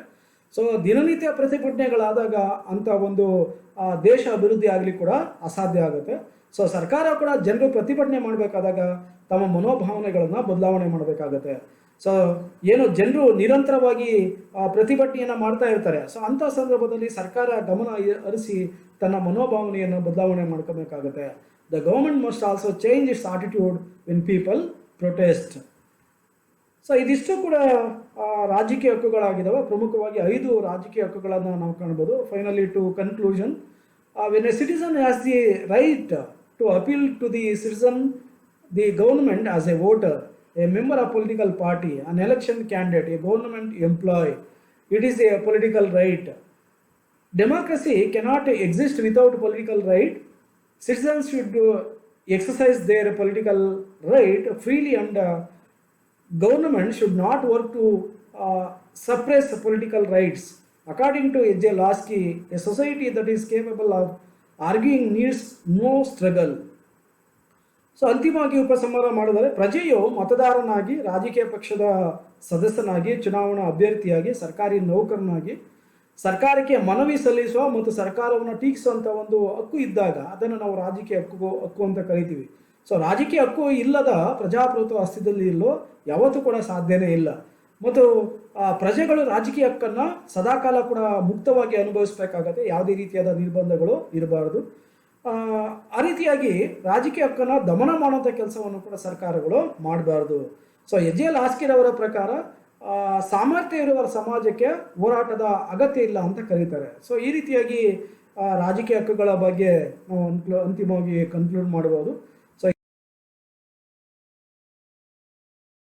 ಸೊ ದಿನನಿತ್ಯ ಪ್ರತಿಭಟನೆಗಳಾದಾಗ ಅಂಥ ಒಂದು ದೇಶ ಅಭಿವೃದ್ಧಿ ಆಗಲಿ ಕೂಡ ಅಸಾಧ್ಯ ಆಗುತ್ತೆ. ಸೊ ಸರ್ಕಾರ ಕೂಡ ಜನರು ಪ್ರತಿಭಟನೆ ಮಾಡಬೇಕಾದಾಗ ತಮ್ಮ ಮನೋಭಾವನೆಗಳನ್ನು ಬದಲಾವಣೆ ಮಾಡಬೇಕಾಗತ್ತೆ. ಸೊ ಏನು ಜನರು ನಿರಂತರವಾಗಿ ಪ್ರತಿಭಟನೆಯನ್ನು ಮಾಡ್ತಾ ಇರ್ತಾರೆ, ಸೊ ಅಂಥ ಸಂದರ್ಭದಲ್ಲಿ ಸರ್ಕಾರ ಗಮನ ಹರಿಸಿ ತನ್ನ ಮನೋಭಾವನೆಯನ್ನು ಬದಲಾವಣೆ ಮಾಡ್ಕೋಬೇಕಾಗತ್ತೆ. The government must also change its attitude when people protest. So ಇದಿಷ್ಟು ಕೂಡ ರಾಜಕೀಯ ಹಕ್ಕುಗಳಾಗಿದ್ದಾವೆ. ಪ್ರಮುಖವಾಗಿ 5 ರಾಜಕೀಯ ಹಕ್ಕುಗಳನ್ನು ನಾವು ಕಾಣ್ಬೋದು. Finally to conclusion, when a citizen has the right to appeal to the citizen, the government as a voter, a member of political party, an election candidate, a government employee, it is a political right. Democracy cannot exist without political right. Citizens should exercise their political right freely, and government should not work to suppress political rights. According to H.J. Lasky, a society that is capable of arguing needs no struggle. So ಅಂತಿಮವಾಗಿ ಉಪಸಂಹಾರ ಮಾಡಿದರೆ, ಪ್ರಜೆಯು ಮತದಾರನಾಗಿ, ರಾಜಕೀಯ ಪಕ್ಷದ ಸದಸ್ಯನಾಗಿ, ಚುನಾವಣಾ ಅಭ್ಯರ್ಥಿಯಾಗಿ, ಸರ್ಕಾರಿ ನೌಕರನಾಗಿ ಸರ್ಕಾರಕ್ಕೆ ಮನವಿ ಸಲ್ಲಿಸುವ ಮತ್ತು ಸರ್ಕಾರವನ್ನು ಟೀಕಿಸುವಂಥ ಒಂದು ಹಕ್ಕು ಇದ್ದಾಗ ಅದನ್ನು ನಾವು ರಾಜಕೀಯ ಹಕ್ಕು ಅಂತ ಕರಿತೀವಿ. ಸೊ ರಾಜಕೀಯ ಹಕ್ಕು ಇಲ್ಲದ ಪ್ರಜಾಪ್ರಭುತ್ವ ಅಸ್ತಿತ್ವದಲ್ಲಿ ಇಲ್ಲೋ ಯಾವತ್ತೂ ಕೂಡ ಸಾಧ್ಯನೇ ಇಲ್ಲ. ಮತ್ತು ಪ್ರಜೆಗಳು ರಾಜಕೀಯ ಹಕ್ಕನ್ನು ಸದಾಕಾಲ ಕೂಡ ಮುಕ್ತವಾಗಿ ಅನುಭವಿಸಬೇಕಾಗತ್ತೆ. ಯಾವುದೇ ರೀತಿಯಾದ ನಿರ್ಬಂಧಗಳು ಇರಬಾರ್ದು. ಆ ರೀತಿಯಾಗಿ ರಾಜಕೀಯ ಹಕ್ಕನ್ನು ದಮನ ಮಾಡುವಂಥ ಕೆಲಸವನ್ನು ಕೂಡ ಸರ್ಕಾರಗಳು ಮಾಡಬಾರ್ದು. So H.J. ಲಾಸ್ಕಿರವರ ಪ್ರಕಾರ ಸಾಮರ್ಥ್ಯ ಇರುವ ಸಮಾಜಕ್ಕೆ ಹೋರಾಟದ ಅಗತ್ಯ ಇಲ್ಲ ಅಂತ ಕರೀತಾರೆ. ಸೊ ಈ ರೀತಿಯಾಗಿ ರಾಜಕೀಯ ಹಕ್ಕುಗಳ ಬಗ್ಗೆ ನಾವು ಅಂತಿಮವಾಗಿ ಕನ್ಕ್ಲೂಡ್ ಮಾಡ್ಬೋದು.